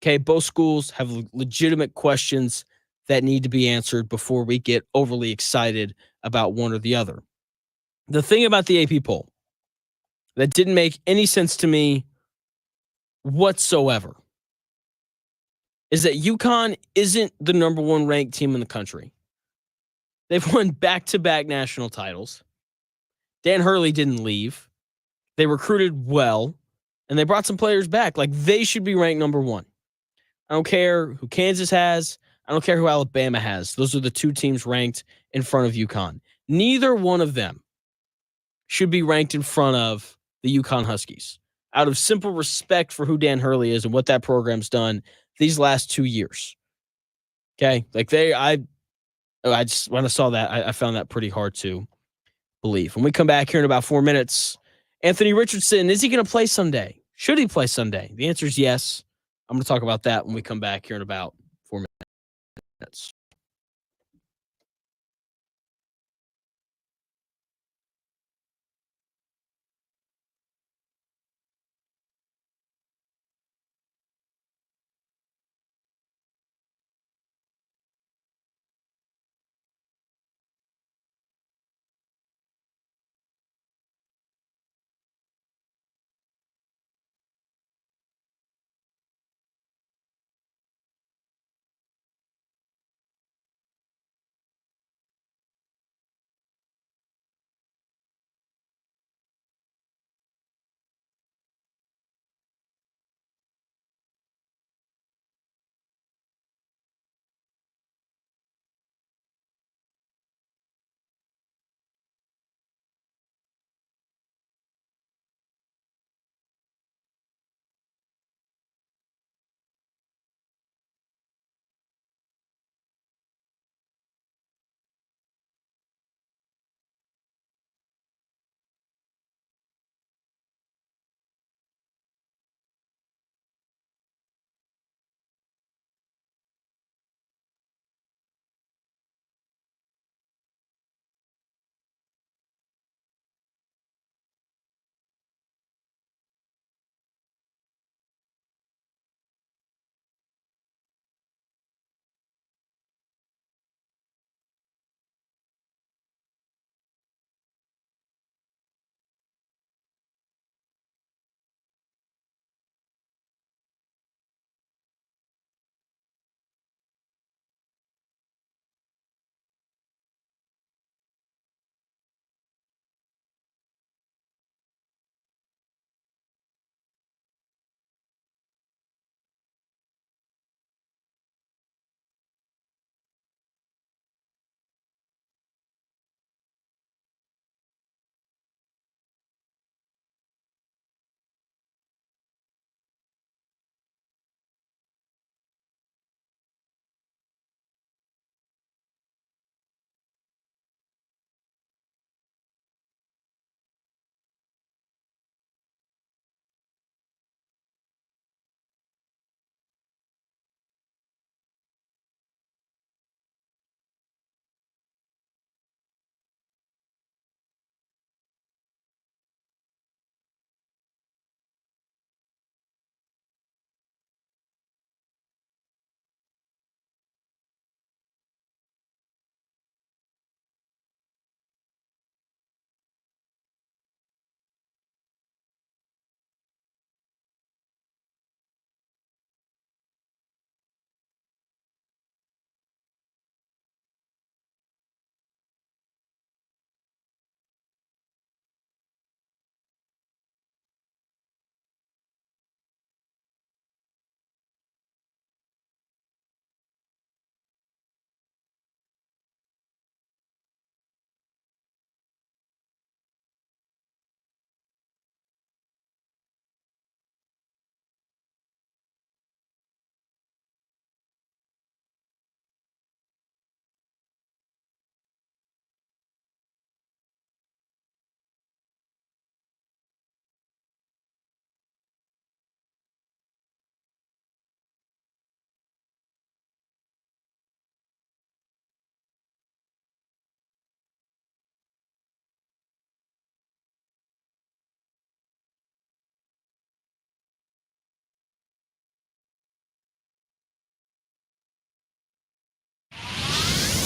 Okay, both schools have legitimate questions that need to be answered before we get overly excited about one or the other. The thing about the AP poll that didn't make any sense to me whatsoever is that UConn isn't the number one ranked team in the country. They've won back-to-back national titles. Dan Hurley didn't leave. They recruited well, and they brought some players back. Like, they should be ranked number one. I don't care who Kansas has. I don't care who Alabama has. Those are the two teams ranked in front of UConn. Neither one of them should be ranked in front of the UConn Huskies out of simple respect for who Dan Hurley is and what that program's done these last 2 years. Okay? Like, I just, when I saw that, I found that pretty hard to believe. When we come back here in about 4 minutes, Anthony Richardson, is he going to play Sunday? Should he play Sunday? The answer is yes. I'm going to talk about that when we come back here in about 4 minutes.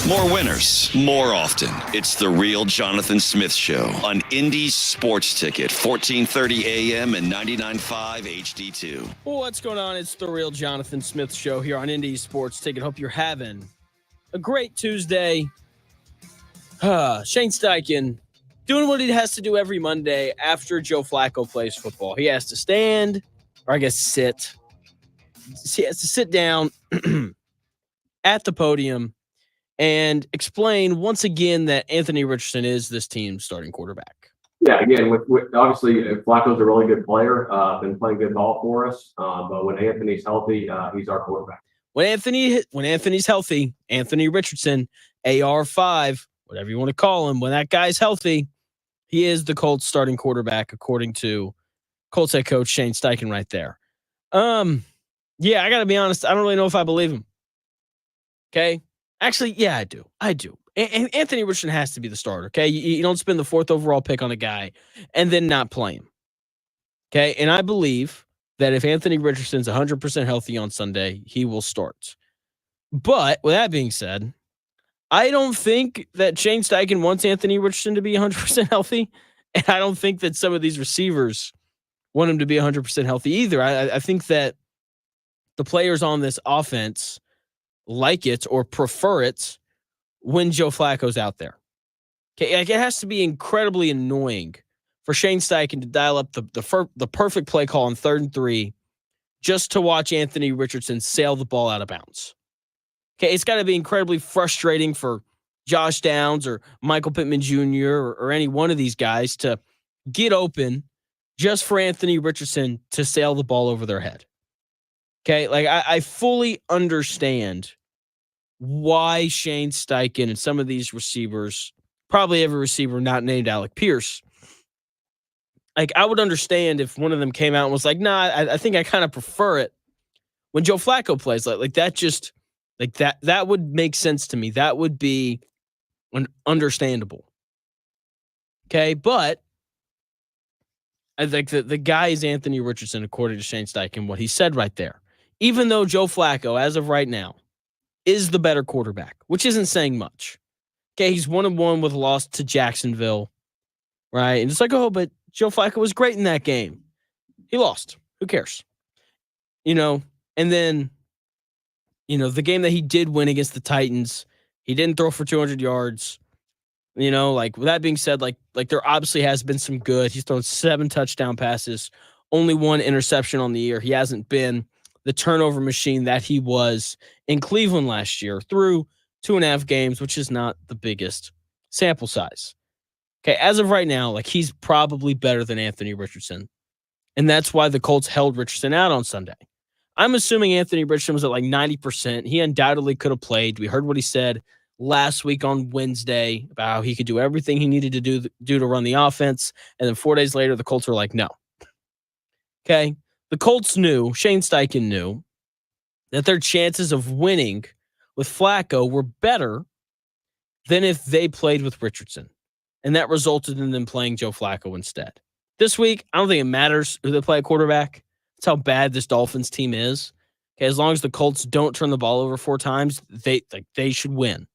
More winners, more often. It's the real Jonathan Smith Show on Indy's Sports Ticket, 1430 AM and 99.5 HD2. What's going on? It's the real Jonathan Smith Show here on Indy's Sports Ticket. Hope you're having a great Tuesday. Shane Steichen doing what he has to do every Monday after Joe Flacco plays football. He has to stand, or I guess sit. He has to sit down at the podium and explain once again that Anthony Richardson is this team's starting quarterback. Yeah, again, with obviously Flacco's a really good player, been playing good ball for us. But when Anthony's healthy, he's our quarterback. When Anthony's healthy, Anthony Richardson, AR5, whatever you want to call him, when that guy's healthy, he is the Colts starting quarterback, according to Colts head coach Shane Steichen right there. Yeah, I got to be honest. I don't really know if I believe him. Okay. Actually, yeah, I do. And Anthony Richardson has to be the starter. Okay. You don't spend the 4th overall pick on a guy and then not play him. Okay. And I believe that if Anthony Richardson's 100% healthy on Sunday, he will start. But with that being said, I don't think that Shane Steichen wants Anthony Richardson to be 100% healthy. And I don't think that some of these receivers want him to be 100% healthy either. I think that the players on this offense like it or prefer it when Joe Flacco's out there. Okay, like it has to be incredibly annoying for Shane Steichen to dial up the perfect play call on 3rd and 3 just to watch Anthony Richardson sail the ball out of bounds. Okay, it's got to be incredibly frustrating for Josh Downs or Michael Pittman Jr. or any one of these guys to get open just for Anthony Richardson to sail the ball over their head. Okay, like I fully understand why Shane Steichen and some of these receivers, probably every receiver not named Alec Pierce, like I would understand if one of them came out and was like, nah, I think I kind of prefer it when Joe Flacco plays. Like that just, like that would make sense to me. That would be understandable. Okay, but I think the guy is Anthony Richardson, according to Shane Steichen, what he said right there. Even though Joe Flacco, as of right now, is the better quarterback, which isn't saying much. Okay, he's 1-1 with a loss to Jacksonville, right? And it's like, oh, but Joe Flacco was great in that game. He lost. Who cares? And then, the game that he did win against the Titans, he didn't throw for 200 yards. Like with that being said, like there obviously has been some good. He's thrown 7 touchdown passes, only 1 interception on the year. He hasn't been the turnover machine that he was in Cleveland last year through 2.5 games, which is not the biggest sample size. Okay, as of right now, like he's probably better than Anthony Richardson. And that's why the Colts held Richardson out on Sunday. I'm assuming Anthony Richardson was at like 90%. He undoubtedly could have played. We heard what he said last week on Wednesday about how he could do everything he needed to do to run the offense. And then 4 days later, the Colts were like, no. Okay. The Colts knew, Shane Steichen knew, that their chances of winning with Flacco were better than if they played with Richardson. And that resulted in them playing Joe Flacco instead. This week, I don't think it matters who they play at quarterback. That's how bad this Dolphins team is. Okay, as long as the Colts don't turn the ball over 4 times, they should win.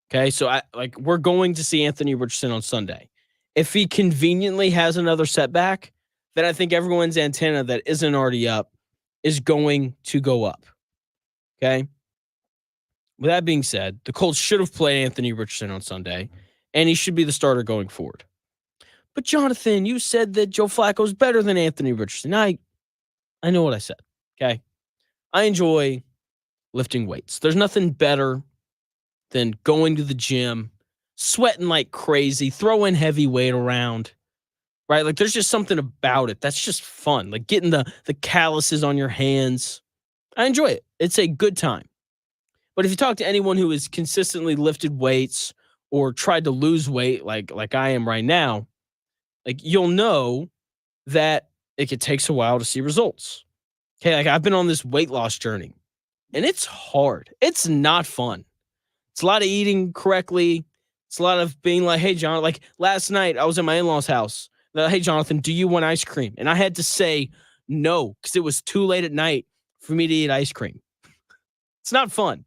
Okay, so we're going to see Anthony Richardson on Sunday. If he conveniently has another setback, then I think everyone's antenna that isn't already up is going to go up. Okay? With that being said, the Colts should have played Anthony Richardson on Sunday, and he should be the starter going forward. But Jonathan, you said that Joe Flacco's better than Anthony Richardson. I know what I said. Okay? I enjoy lifting weights. There's nothing better than going to the gym, sweating like crazy, throwing heavy weight around. Right? Like there's just something about it that's just fun. Like getting the calluses on your hands. I enjoy it. It's a good time. But if you talk to anyone who has consistently lifted weights or tried to lose weight like I am right now, like you'll know that it takes a while to see results. Okay, like I've been on this weight loss journey and it's hard. It's not fun. It's a lot of eating correctly. It's a lot of being like, hey, John, like last night I was at my in-laws' house. Hey, Jonathan, do you want ice cream? And I had to say no because it was too late at night for me to eat ice cream. It's not fun.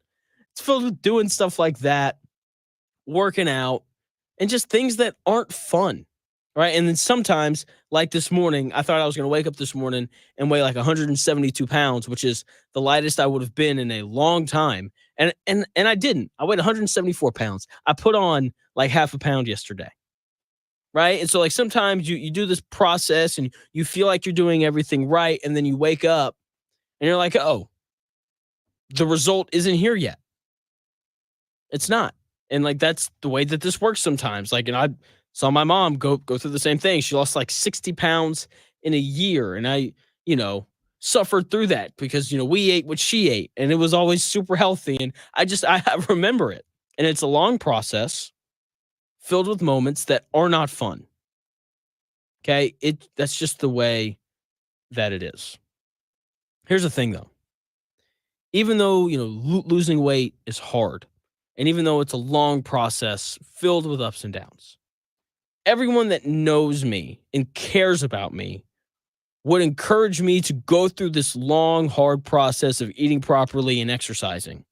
It's filled with doing stuff like that, working out, and just things that aren't fun, right? And then sometimes, like this morning, I thought I was going to wake up this morning and weigh like 172 pounds, which is the lightest I would have been in a long time. And I didn't. I weighed 174 pounds. I put on like half a pound yesterday, right? And so like sometimes you do this process and you feel like you're doing everything right, and then you wake up and you're like, oh, the result isn't here yet. It's not. And like that's the way that this works sometimes. Like, and I saw my mom go through the same thing. She lost like 60 pounds in a year. And I, suffered through that because, we ate what she ate and it was always super healthy. And I remember it. And it's a long process filled with moments that are not fun. Okay. That's just the way that it is. Here's the thing though. Even though, losing weight is hard, and even though it's a long process filled with ups and downs, everyone that knows me and cares about me would encourage me to go through this long, hard process of eating properly and exercising.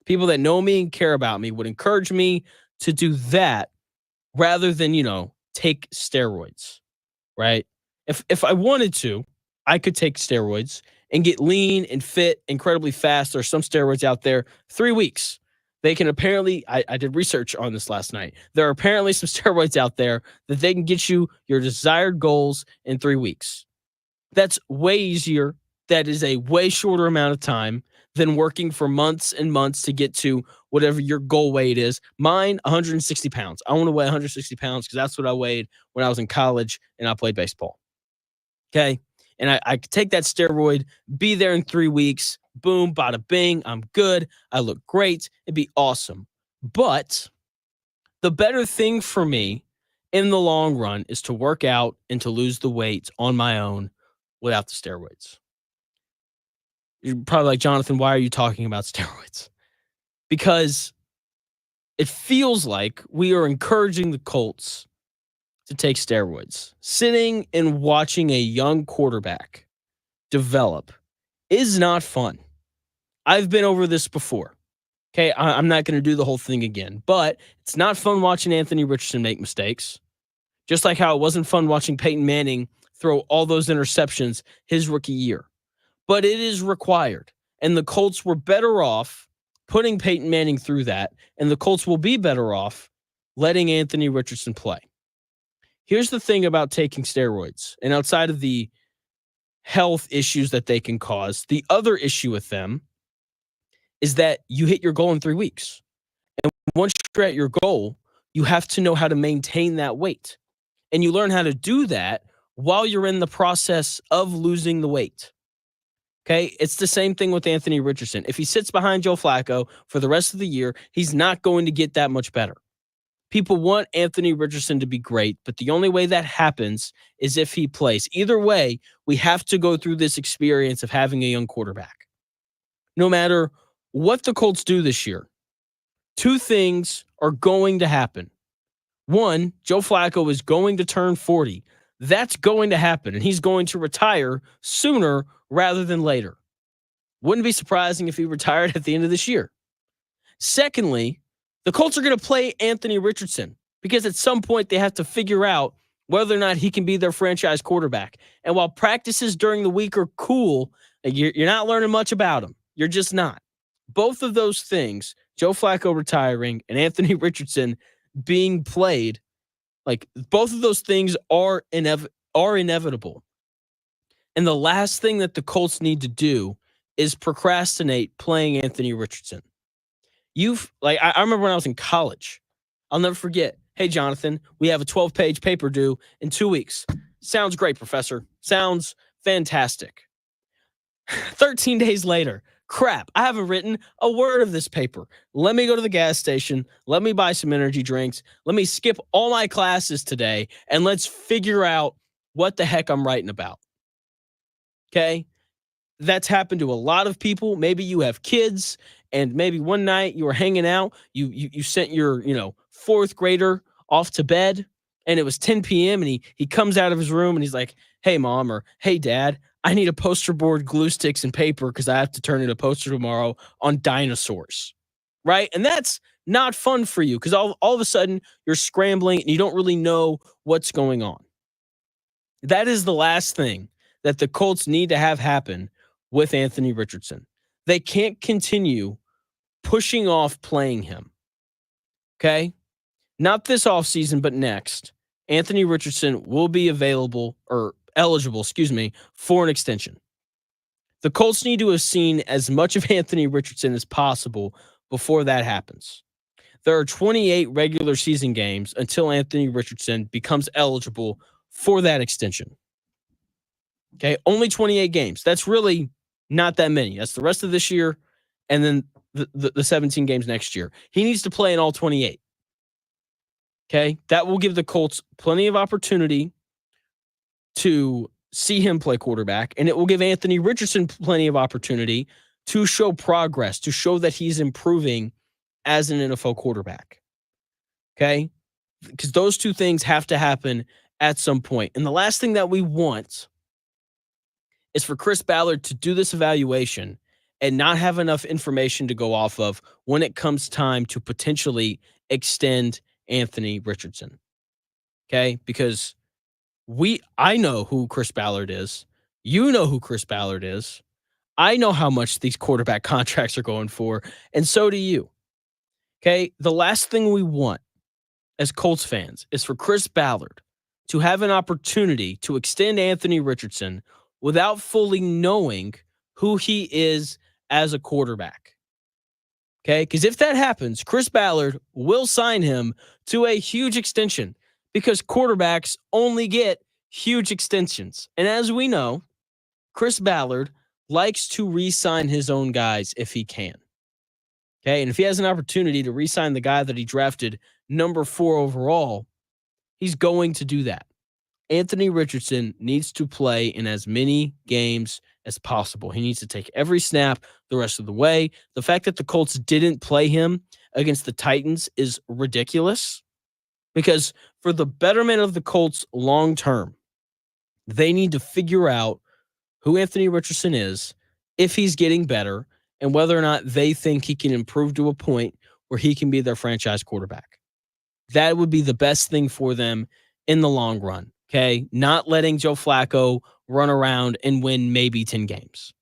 People that know me and care about me would encourage me to do that rather than, take steroids, right? If I wanted to, I could take steroids and get lean and fit incredibly fast. There's some steroids out there, 3 weeks. They can apparently, I did research on this last night. There are apparently some steroids out there that they can get you your desired goals in 3 weeks. That's way easier. That is a way shorter amount of time than working for months and months to get to whatever your goal weight is. Mine, 160 pounds. I want to weigh 160 pounds because that's what I weighed when I was in college and I played baseball. Okay? And I could take that steroid, be there in 3 weeks, boom, bada bing, I'm good, I look great, it'd be awesome. But the better thing for me in the long run is to work out and to lose the weight on my own without the steroids. You're probably like, Jonathan, why are you talking about steroids? Because it feels like we are encouraging the Colts to take steroids. Sitting and watching a young quarterback develop is not fun. I've been over this before. Okay, I'm not going to do the whole thing again, but it's not fun watching Anthony Richardson make mistakes. Just like how it wasn't fun watching Peyton Manning throw all those interceptions his rookie year. But it is required. And the Colts were better off putting Peyton Manning through that, and the Colts will be better off letting Anthony Richardson play. Here's the thing about taking steroids, and outside of the health issues that they can cause, the other issue with them is that you hit your goal in 3 weeks. And once you're at your goal, you have to know how to maintain that weight. And you learn how to do that while you're in the process of losing the weight. Okay, it's the same thing with Anthony Richardson. If he sits behind Joe Flacco for the rest of the year, he's not going to get that much better. People want Anthony Richardson to be great, but the only way that happens is if he plays. Either way, we have to go through this experience of having a young quarterback. No matter what the Colts do this year, 2 things are going to happen. 1, Joe Flacco is going to turn 40. That's going to happen, and he's going to retire sooner rather than later. Wouldn't be surprising if he retired at the end of this year. Secondly, the Colts are going to play Anthony Richardson because at some point they have to figure out whether or not he can be their franchise quarterback. And while practices during the week are cool, you're not learning much about him. You're just not. Both of those things, Joe Flacco retiring and Anthony Richardson being played, like both of those things are inevitable. And the last thing that the Colts need to do is procrastinate playing Anthony Richardson. I remember when I was in college, I'll never forget. Hey, Jonathan, we have a 12-page paper due in 2 weeks. Sounds great, professor. Sounds fantastic. 13 days later, crap, I haven't written a word of this paper. Let me go to the gas station. Let me buy some energy drinks. Let me skip all my classes today, and let's figure out what the heck I'm writing about. Okay? That's happened to a lot of people. Maybe you have kids, and maybe one night you were hanging out. You sent your, 4th grader off to bed, and it was 10 p.m. and he comes out of his room and he's like, "Hey, Mom," or "Hey, Dad, I need a poster board, glue sticks, and paper because I have to turn in a poster tomorrow on dinosaurs." right? And that's not fun for you because all of a sudden you're scrambling and you don't really know what's going on. That is the last thing that the Colts need to have happen with Anthony Richardson. They can't continue pushing off playing him. Okay? Not this offseason, but next. Anthony Richardson will be eligible, for an extension. The Colts need to have seen as much of Anthony Richardson as possible before that happens. There are 28 regular season games until Anthony Richardson becomes eligible for that extension. Okay, only 28 games. That's really not that many. That's the rest of this year and then the 17 games next year. He needs to play in all 28. Okay, that will give the Colts plenty of opportunity to see him play quarterback, and it will give Anthony Richardson plenty of opportunity to show progress, to show that he's improving as an NFL quarterback. Okay? Because those two things have to happen at some point. And the last thing that we want is for Chris Ballard to do this evaluation and not have enough information to go off of when it comes time to potentially extend Anthony Richardson. Okay? Because I know who Chris Ballard is. You know who Chris Ballard is. I know how much these quarterback contracts are going for, and so do you. Okay? The last thing we want as Colts fans is for Chris Ballard to have an opportunity to extend Anthony Richardson without fully knowing who he is as a quarterback. Okay? Because if that happens, Chris Ballard will sign him to a huge extension because quarterbacks only get huge extensions. And as we know, Chris Ballard likes to re-sign his own guys if he can. Okay? And if he has an opportunity to re-sign the guy that he drafted number 4 overall, he's going to do that. Anthony Richardson needs to play in as many games as possible. He needs to take every snap the rest of the way. The fact that the Colts didn't play him against the Titans is ridiculous because for the betterment of the Colts long term, they need to figure out who Anthony Richardson is, if he's getting better, and whether or not they think he can improve to a point where he can be their franchise quarterback. That would be the best thing for them in the long run. Okay, not letting Joe Flacco run around and win maybe 10 games.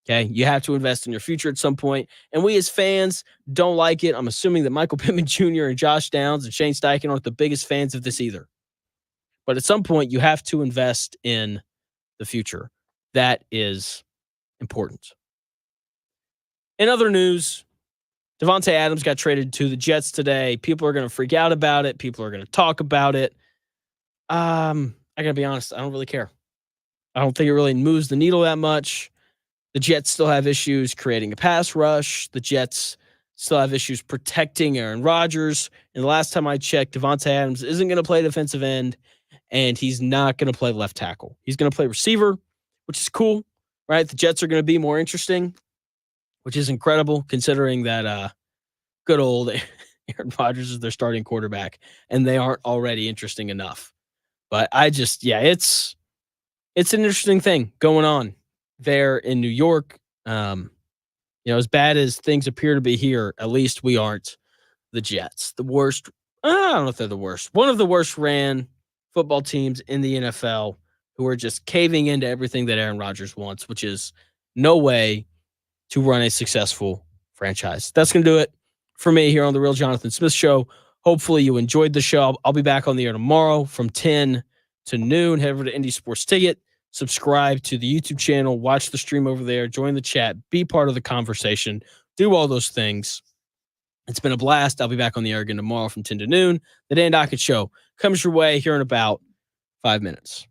Okay, you have to invest in your future at some point. And we as fans don't like it. I'm assuming that Michael Pittman Jr. and Josh Downs and Shane Steichen aren't the biggest fans of this either. But at some point, you have to invest in the future. That is important. In other news, Davante Adams got traded to the Jets today. People are going to freak out about it. People are going to talk about it. I gotta be honest, I don't really care. I don't think it really moves the needle that much. The Jets still have issues creating a pass rush. The Jets still have issues protecting Aaron Rodgers. And the last time I checked, Davante Adams isn't going to play defensive end, and he's not going to play left tackle. He's going to play receiver, which is cool, right? The Jets are going to be more interesting, which is incredible considering that good old Aaron Rodgers is their starting quarterback, and they aren't already interesting enough. But it's an interesting thing going on there in New York. As bad as things appear to be here, at least we aren't the Jets. The worst, I don't know if they're the worst. One of the worst ran football teams in the NFL who are just caving into everything that Aaron Rodgers wants, which is no way to run a successful franchise. That's going to do it for me here on The Real Jonathan Smith Show. Hopefully you enjoyed the show. I'll be back on the air tomorrow from 10 to noon. Head over to Indy Sports Ticket. Subscribe to the YouTube channel. Watch the stream over there. Join the chat. Be part of the conversation. Do all those things. It's been a blast. I'll be back on the air again tomorrow from 10 to noon. The Dan Dockett Show comes your way here in about 5 minutes.